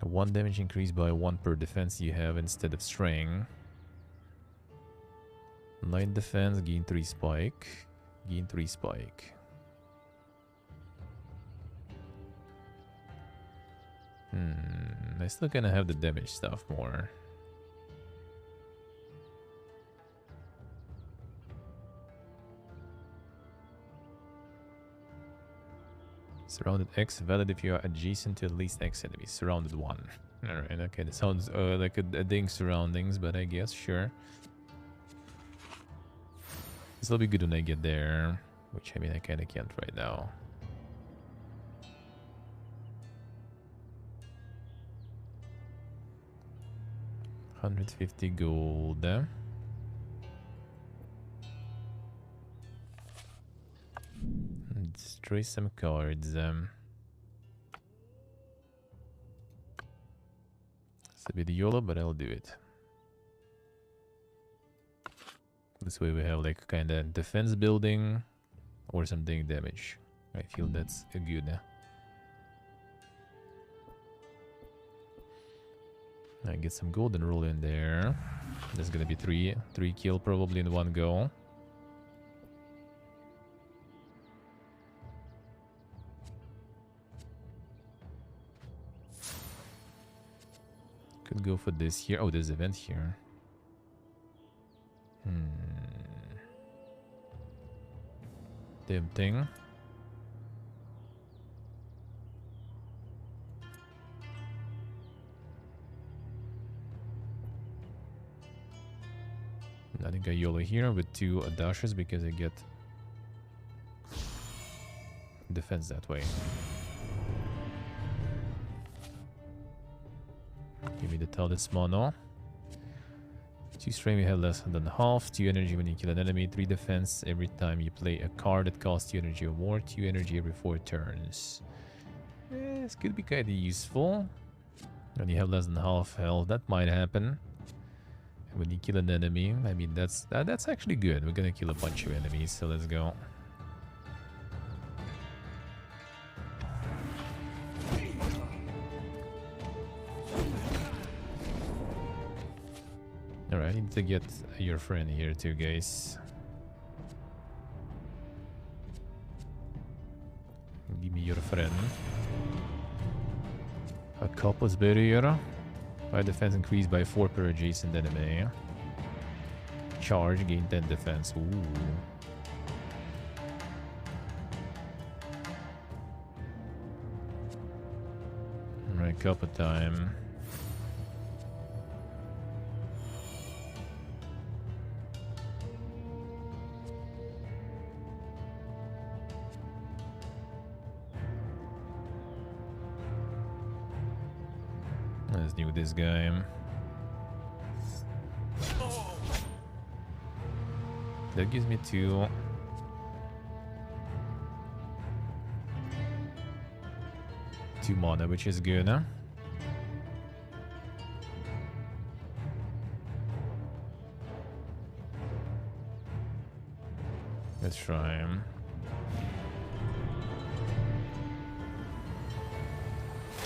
One damage increased by 1 per defense you have instead of string. 9 defense, gain 3 spike. Gain 3 spike. I still gonna have the damage stuff more. Surrounded X, valid if you are adjacent to at least X enemies. Surrounded 1. Alright, okay, that sounds like a ding surroundings, but I guess, sure. This will be good when I get there, which I mean I kinda can't right now. $150 gold. Destroy some cards. It's a bit YOLO, but I'll do it. This way we have like kind of defense building or something damage. I feel that's a good. I get some golden roll in there. There's gonna be three kill probably in one go. Could go for this here. Oh, there's an event here. Damn thing. I think I YOLO here with 2 dashes because I get defense that way. Give me the talisman. 2 strength, you have less than half. 2 energy when you kill an enemy. 3 defense every time you play a card that costs 2 energy or more. 2 energy every 4 turns. This could be kind of useful. When you have less than half health, that might happen. And when you kill an enemy, I mean, that's actually good. We're gonna kill a bunch of enemies, so let's go. Alright, I need to get your friend here too, guys. Give me your friend. A Copper's Barrier. Fire defense increased by 4 per adjacent enemy. Charge, gain 10 defense. Ooh. Alright, Copper time. Let's do this guy. That gives me 2. Two mana, which is good, huh? Let's try him.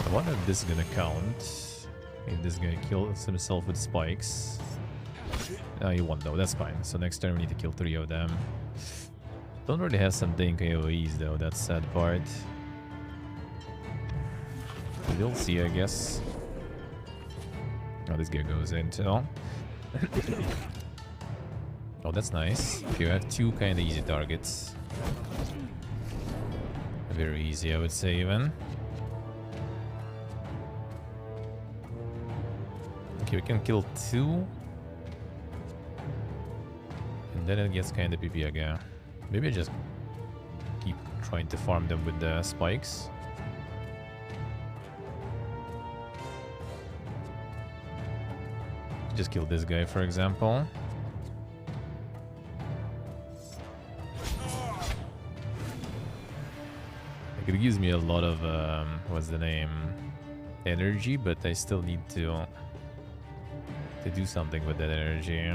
I wonder if this is gonna count. If this guy kills himself with spikes. No, he won't though, that's fine. So next turn we need to kill 3 of them. Don't really have some dang AoEs though, that's sad part. We'll see, I guess. Oh, this guy goes into. Oh, that's nice. You have 2 kind of easy targets. Very easy, I would say, even. Okay, we can kill 2. And then it gets kind of PP again. Maybe I just keep trying to farm them with the spikes. Just kill this guy, for example. Like, it gives me a lot of, what's the name? Energy, but I still need to do something with that energy.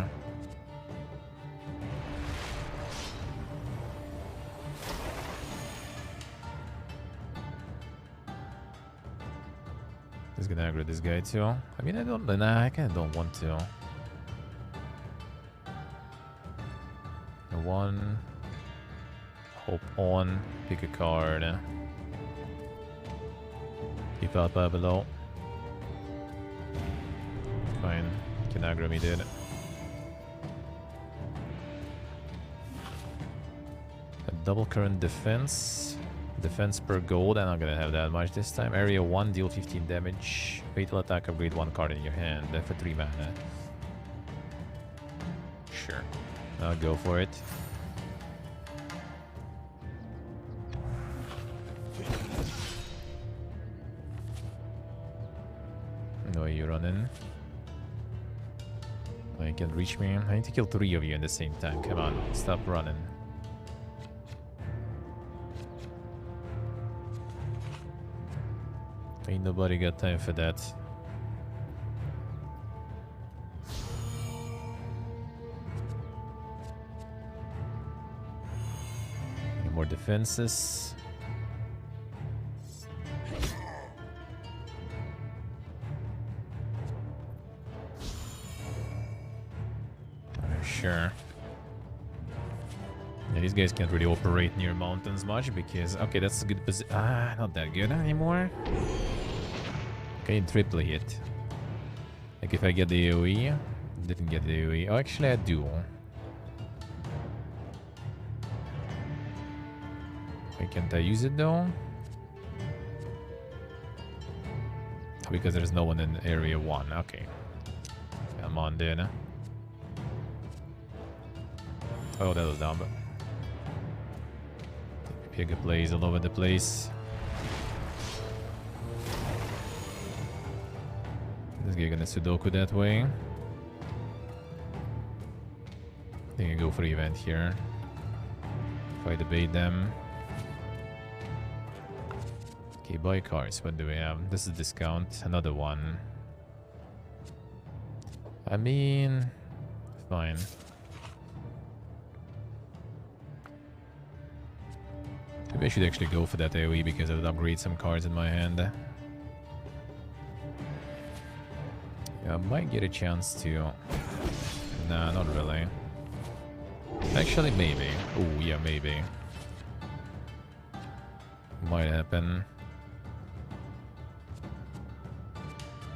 Just gonna aggro this guy too. I mean, I kind of don't want to. 1. Hope on. Pick a card. Keep up below. Fine. Can aggro me, dude. A double current defense. Defense per gold. I'm not gonna have that much this time. Area 1, deal 15 damage. Fatal attack, upgrade 1 card in your hand. For 3 mana. Sure. I'll go for it. No way you're running. Oh, you can reach me. I need to kill 3 of you at the same time. Come on, stop running. Ain't nobody got time for that. Any more defenses? Sure. Yeah, these guys can't really operate near mountains much because... Okay, that's a good position. Ah, not that good anymore. Okay, triple hit. Like if I get the AoE... Didn't get the AoE. Oh, actually I do. Why can't I use it though? Because there's no one in area 1. Okay. Come on then. Oh, that was dumb. Pig plays all over the place. This guy gonna Sudoku that way. think I go for the event here. If I debate them. Okay, buy cars. What do we have? This is discount. Another one. I mean, fine. Maybe I should actually go for that AoE because I would upgrade some cards in my hand. Yeah, I might get a chance to... Nah, not really. Actually, maybe. Oh, yeah, maybe. Might happen.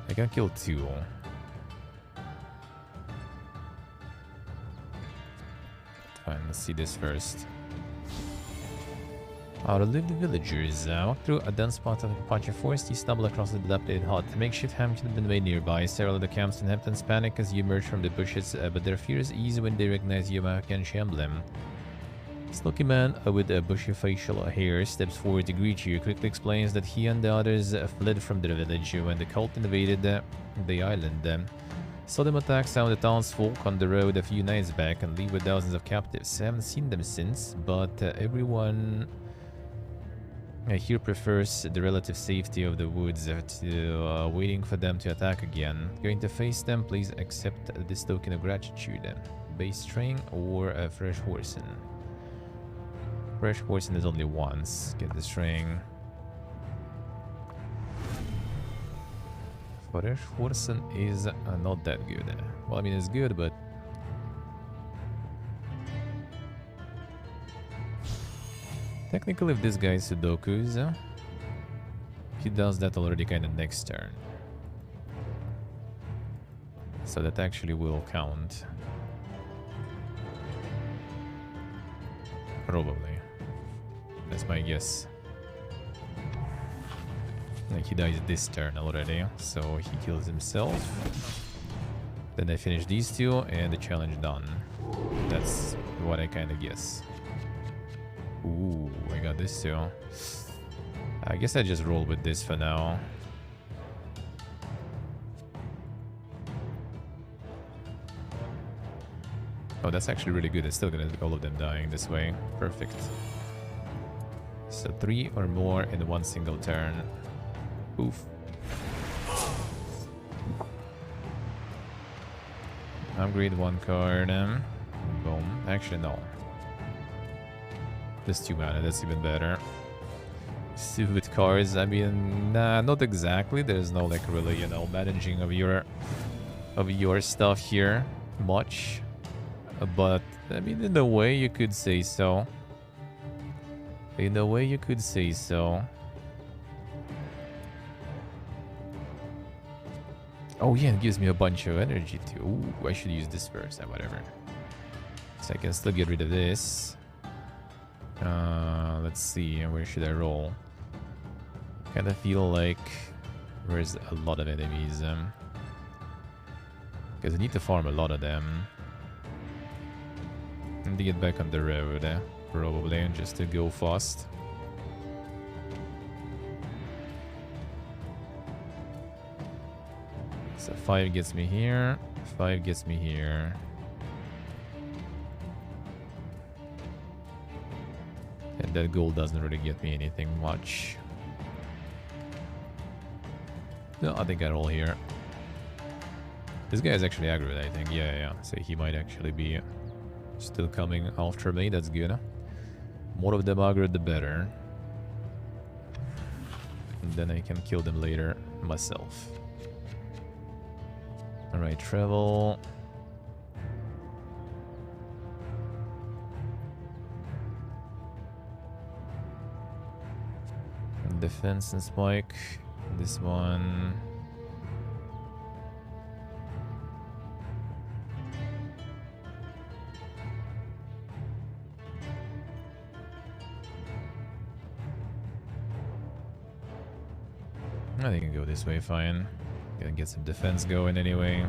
I can kill 2. Fine, let's see this first. Outlive the villagers. Walk through a dense part of the Apache forest, you stumble across a dilapidated hut. A makeshift camp can have been made nearby. Several of the camp's inhabitants panic as you emerge from the bushes, but their fears ease when they recognize your Mahokenshi emblem. A stocky man with a bushy facial hair steps forward to greet you. Quickly explains that he and the others fled from their village when the cult invaded the island. Saw them attack some of the townsfolk on the road a few nights back and leave with thousands of captives. I haven't seen them since, but everyone... here prefers the relative safety of the woods to waiting for them to attack again. Going to face them, please accept this token of gratitude. Base string or a fresh horsen. Fresh horsen is only once. Get the string. Fresh horsen is not that good. Well, I mean, it's good, but... Technically, if this guy is Sudoku's, he does that already kind of next turn. So that actually will count. Probably. That's my guess. Like he dies this turn already, so he kills himself. Then I finish these 2 and the challenge done. That's what I kind of guess. Ooh, I got this too. I guess I just roll with this for now. Oh, that's actually really good. It's still gonna be all of them dying this way. Perfect. So 3 or more in one single turn. Oof. Upgrade 1 card. Boom. Actually, no. This 2 mana, that's even better. Stupid cards, I mean, nah, not exactly. There's no like really, you know, managing of your stuff here much. But I mean, in a way you could say so. In a way you could say so. Oh yeah, it gives me a bunch of energy too. Ooh, I should use this first, whatever. So I can still get rid of this. Let's see, where should I roll? Kinda feel like there's a lot of enemies. Because I need to farm a lot of them. And to get back on the road, probably, just to go fast. So 5 gets me here, 5 gets me here. And that gold doesn't really get me anything much. No, I think I roll here. This guy is actually aggroed, I think. Yeah. So he might actually be still coming after me. That's good. More of them aggroed, the better. And then I can kill them later myself. Alright, travel. Defense and spike. This one. I think I can go this way fine. Gonna get some defense going anyway.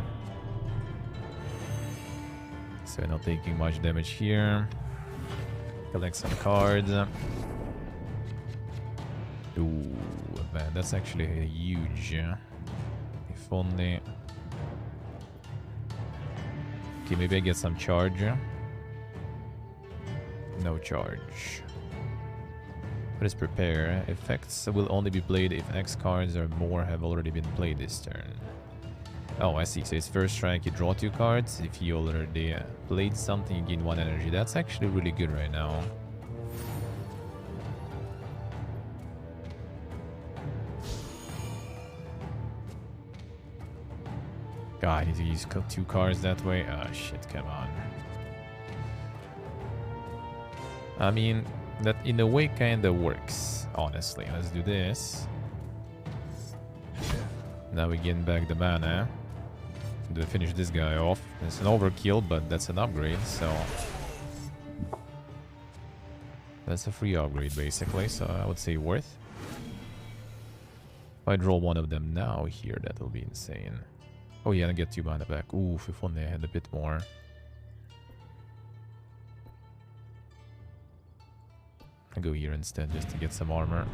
So not taking much damage here. Collect some cards. Ooh, man, that's actually huge. If only... Okay, maybe I get some charge. No charge. What is prepare? Effects will only be played if X cards or more have already been played this turn. Oh, I see. So it's first strike, you draw 2 cards. If you already played something, you gain 1 energy. That's actually really good right now. God, I need to use 2 cards that way. Oh, shit, come on. I mean, that in a way kind of works, honestly. Let's do this. Now we gain back the mana. To finish this guy off. It's an overkill, but that's an upgrade, so... That's a free upgrade, basically, so I would say worth. If I draw one of them now here, that will be insane. Oh yeah, and get 2 mana back. Oof, if only I had a bit more. I'll go here instead, just to get some armor.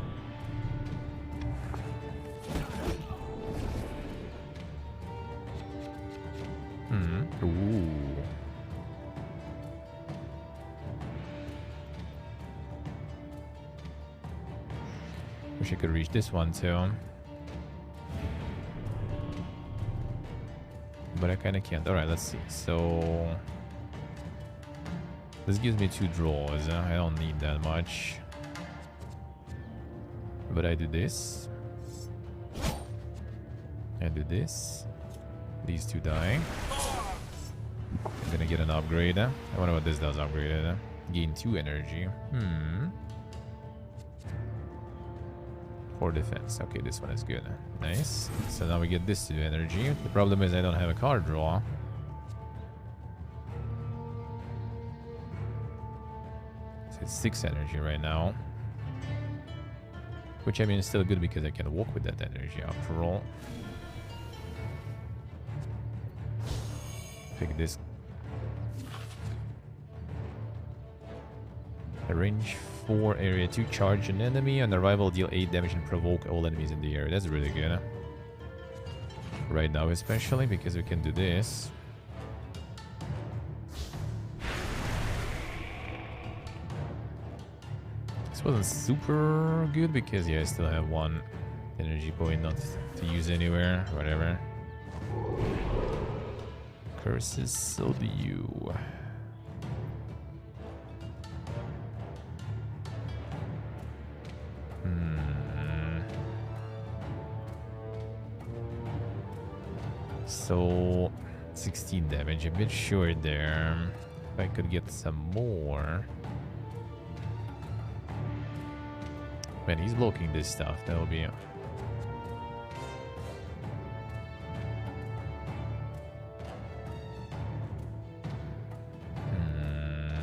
Ooh. Wish I could reach this one too. But I kind of can't. Alright, let's see. So... This gives me 2 draws. I don't need that much. But I do this. I do this. These 2 die. I'm gonna get an upgrade. I wonder what this does upgrade. Gain 2 energy. 4 defense. Okay, this one is good. Nice. So now we get this 2 energy. The problem is I don't have a card draw. So it's 6 energy right now. Which I mean is still good because I can walk with that energy after all. Pick this. Range 4 area 2, charge an enemy on arrival, deal 8 damage and provoke all enemies in the air. That's really good. Right now especially because we can do this. This wasn't super good because yeah, I still have 1 energy point not to use anywhere. Whatever. Curses, so do you. So 16 damage, a bit short there. If I could get some more. Man, he's blocking this stuff. That will be...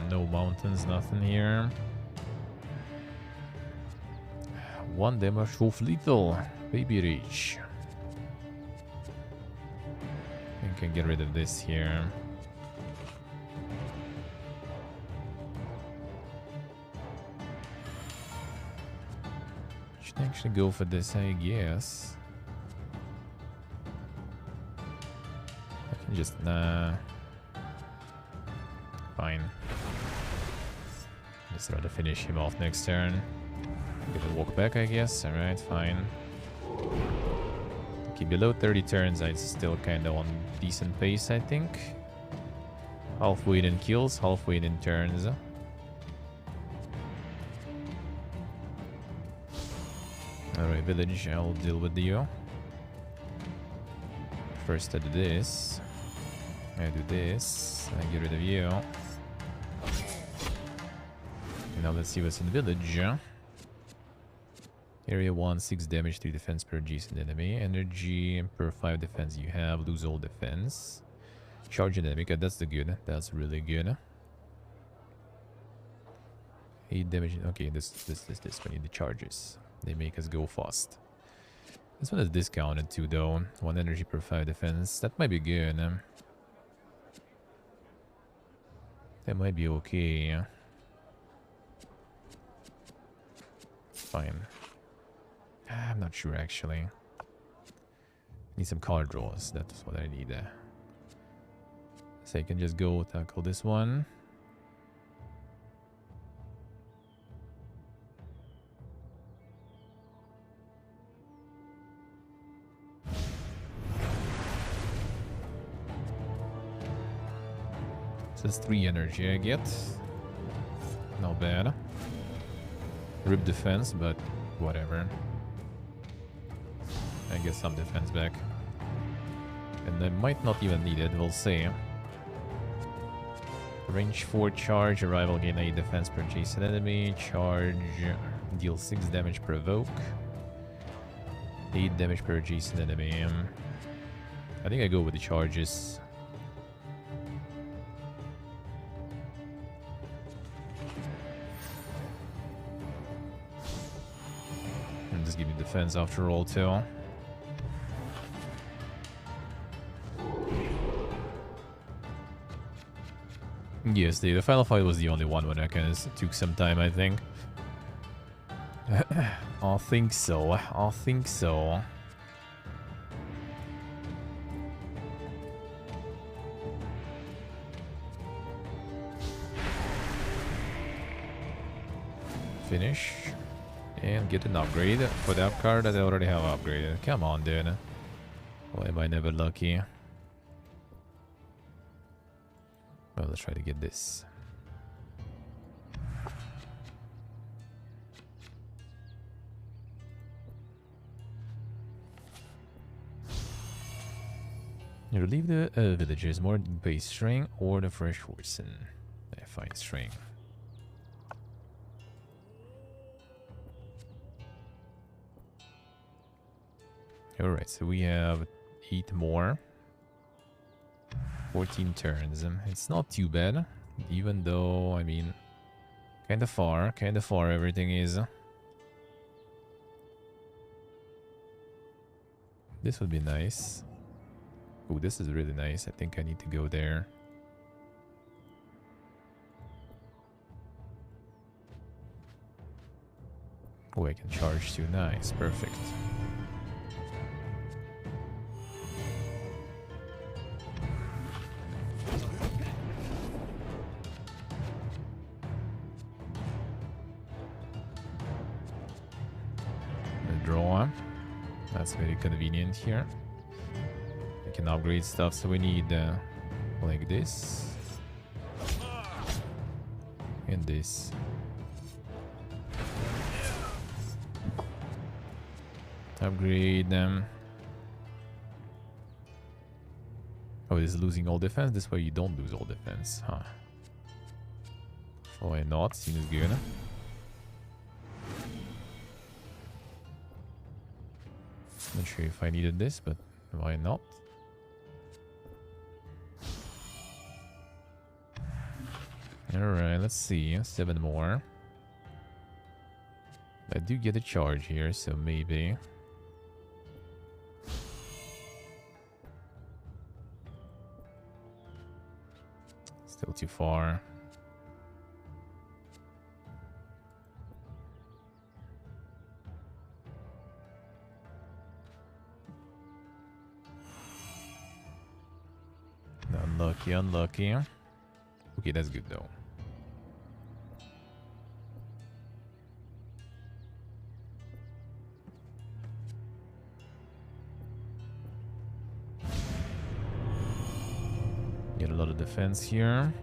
no mountains, nothing here. 1 damage of lethal. Baby reach. I can get rid of this here. Should actually go for this, I guess. I can just... Nah. Fine. Just rather finish him off next turn. Gonna walk back, I guess. Alright, fine. Okay, below 30 turns, I'm still kind of on decent pace, I think. Halfway in kills, halfway in turns. Alright, village, I'll deal with you. First I do this. I do this. I get rid of you. Now let's see what's in the village. Area 1, 6 damage, 3 defense per adjacent enemy. Energy per 5 defense you have. Lose all defense. Charge an enemy. That's the good. That's really good. 8 damage. Okay, this we need the charges. They make us go fast. This one is discounted too, though. 1 energy per 5 defense. That might be good. That might be okay. Fine. I'm not sure, actually. Need some card draws. That's what I need. So I can just go tackle this one. Says 3 energy I get. Not bad. Rip defense, but whatever. I get some defense back. And I might not even need it, we'll see. Range 4 charge, arrival gain 8 defense per adjacent enemy. Charge, deal 6 damage provoke. 8 damage per adjacent enemy. I think I go with the charges. And just give me defense after all too. Yes, the final fight was the only one when I kind of took some time, I think. I think so. I think so. Finish. And get an upgrade for that card that I already have upgraded. Come on, dude. Why am I never lucky? Well, let's try to get this. You relieve the villagers more base string or the fresh horse. I find string. Alright, so we have 8 more. 14 turns. It's not too bad, even though, I mean, kind of far everything is. This would be nice. Oh, this is really nice. I think I need to go there. Oh, I can charge too. Nice, perfect. That's very convenient here. We can upgrade stuff, so we need like this and this. Upgrade them. Oh, it is losing all defense. This way you don't lose all defense, huh? Why not? Seems good. Not sure if I needed this, but why not? Alright, let's see. 7 more. I do get a charge here, so maybe. Still too far. Unlucky, unlucky. Okay, that's good though. Get a lot of defense here.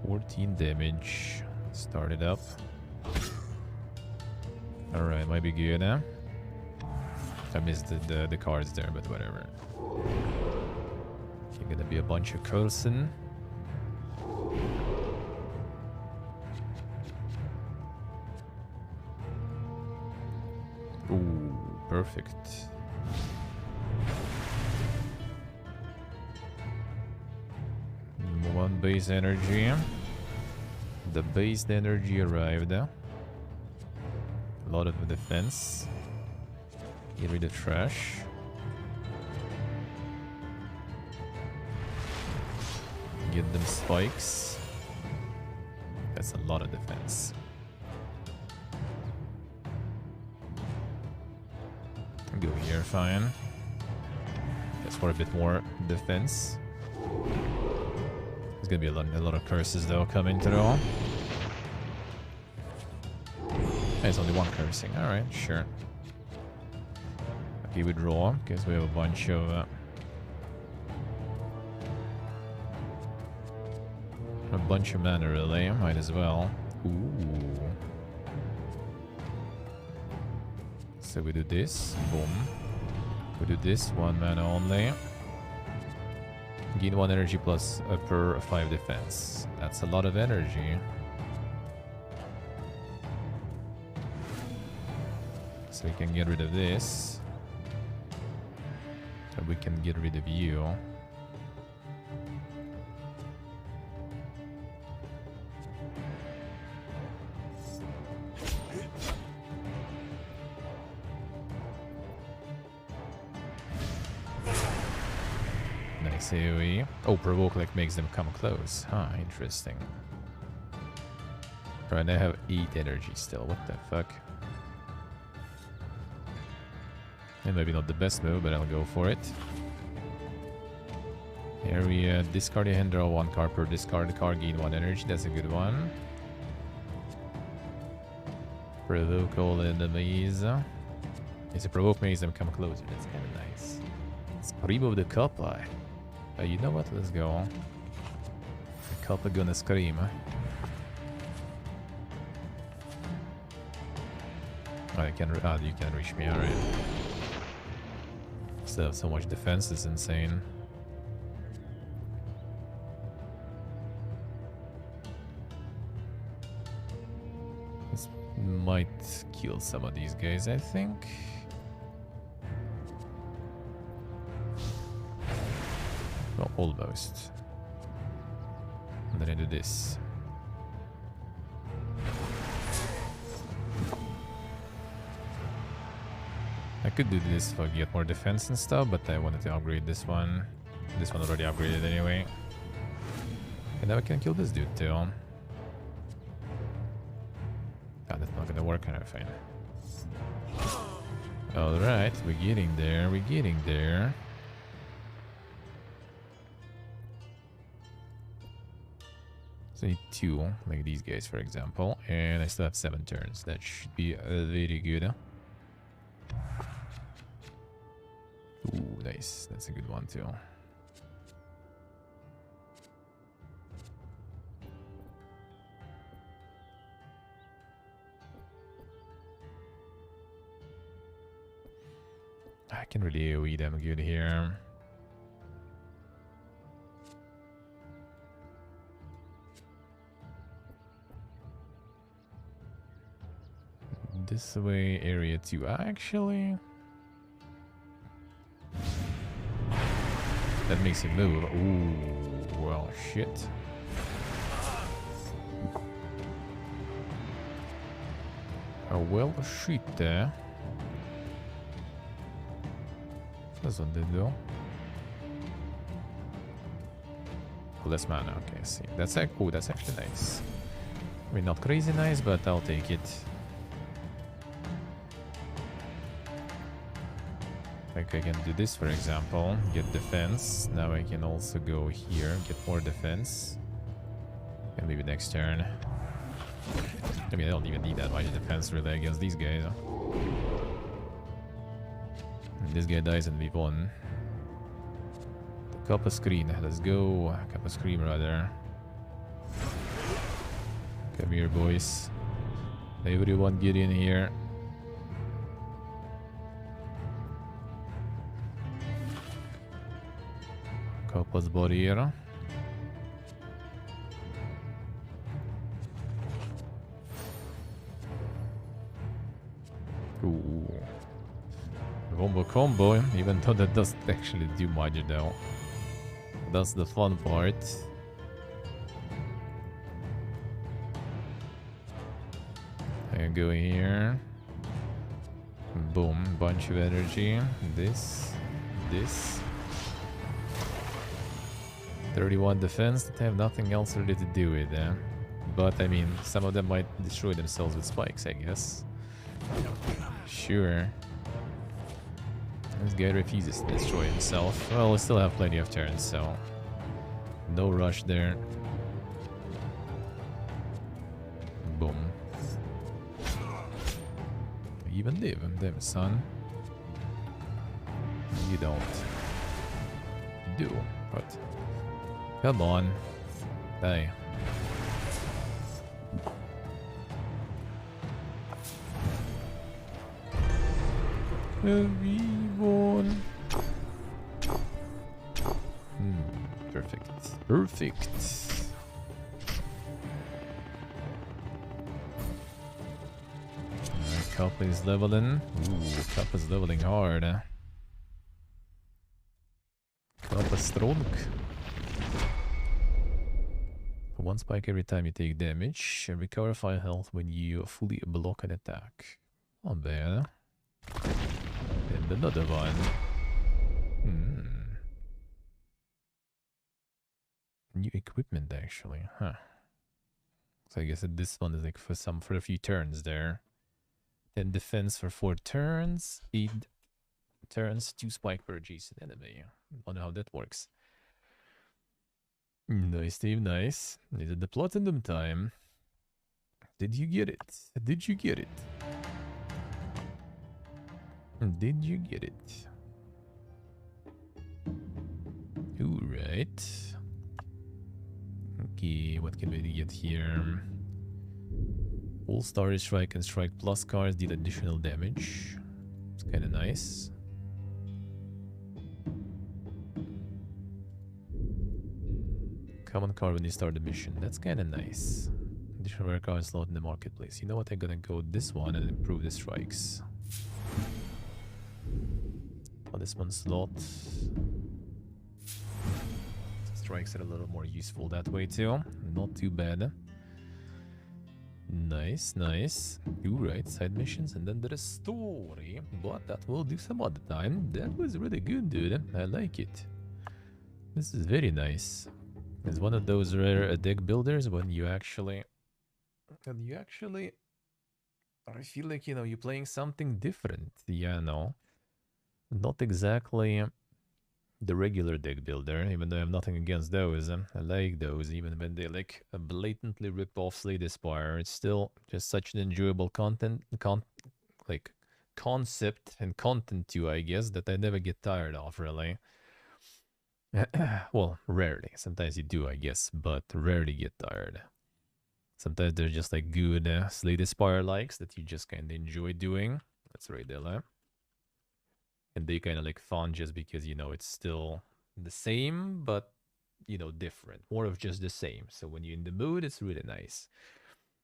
14 damage. Start it up. Alright, might be good, huh? I missed the cards there, but whatever. Gonna be a bunch of cursing. Ooh, perfect. One base energy. The base energy arrived. A lot of defense. Get rid of trash. Get them spikes. That's a lot of defense. Go here, fine. Just for a bit more defense. There's gonna be a lot of curses though coming through. There's only one cursing. Alright, sure. Okay, withdraw, because we have a bunch of bunch of mana, really. Might as well. Ooh. So we do this. Boom. We do this. 1 mana only. Gain 1 energy plus per 5 defense. That's a lot of energy. So we can get rid of this. And we can get rid of you. Nice AoE. Oh, provoke like makes them come close. Huh, interesting. Right, I have 8 energy still. What the fuck? And maybe not the best move, but I'll go for it. Here we discard your hand, draw 1 card per discard card, gain 1 energy. That's a good one. Provoke all enemies. It's a provoke makes them come closer. That's kind of nice. Let's remove the Kappa. You know what? Let's go. The Kappa gonna scream. Oh, you can reach me, alright. Still have so much defense, it's insane. This might kill some of these guys, I think. Well, almost. And then I do this. I could do this if I get more defense and stuff, but I wanted to upgrade this one. This one already upgraded anyway. And now I can kill this dude too. Ah, that's not gonna work, kind of fine. Alright, we're getting there, we're getting there. So I need 2, like these guys for example, and I still have 7 turns. That should be very good. Ooh, nice. That's a good one too. I can really AoE them good here. This way, area 2. Actually, that makes him move. Ooh, well, shit. Oh, well, shit there. This one did though. Oh, less mana. Okay, I see. That's like, oh, that's actually nice. I mean, not crazy nice, but I'll take it. Like I can do this, for example, get defense. Now I can also go here, get more defense. And maybe next turn. I mean, I don't even need that much defense really against these guys. And this guy dies and we won. The Kappa screen, let's go. Kappa scream rather. Come here, boys. Everyone get in here. Kappa's body here. Ooh. Combo, even though that doesn't actually do much though. That's the fun part. I go here. Boom, bunch of energy. This. 31 defense that have nothing else really to do with them. But I mean, some of them might destroy themselves with spikes, I guess. Sure. This guy refuses to destroy himself. Well, we still have plenty of turns, so no rush there. Boom. You even live, damn son. You don't. You do, but come on. Die. V1. Perfect. Perfect. Alright, Cup is leveling. Ooh, Cup is leveling hard. Cup is strong. One spike every time you take damage, and recover 5 health when you fully block an attack. Not bad. And another one. New equipment, actually, huh? So I guess that this one is like for a few turns there. 10 defense for 4 turns, 8 turns, 2 spike per adjacent enemy. Wonder how that works. Nice, Steve, nice. Is it the platinum time? Did you get it? Did you get it? Did you get it? Alright. Okay, what can we get here? All Starry Strike and Strike Plus cards deal additional damage. It's kind of nice. Common card when you start the mission. That's kind of nice. Additional rare card slot in the marketplace. You know what? I'm gonna go with this one and improve the strikes. Oh, this one slot. Strikes are a little more useful that way too. Not too bad. Nice, nice. Alright, side missions and then there is story. But that we'll do some other time. That was really good, dude. I like it. This is very nice. It's one of those rare deck builders when you actually... I feel like, you know, you're playing something different. Yeah, no. Not exactly the regular deck builder, even though I have nothing against those. I like those, even when they like blatantly rip off Slay the Spire. It's still just such an enjoyable concept and content too, I guess, that I never get tired of, really. Well, rarely. Sometimes you do, I guess, but rarely get tired. Sometimes they're just like good Slay the Spire likes that you just kind of enjoy doing. That's right, Della. And they kind of like fun just because, you know, it's still the same, but, you know, different. More of just the same. So when you're in the mood, it's really nice.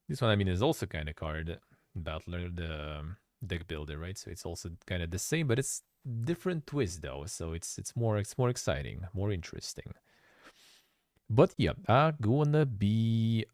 This one, I mean, is also kind of card battler, the deck builder, right? So it's also kind of the same, but it's different twist though. So it's more exciting, more interesting. But yeah, I'm gonna be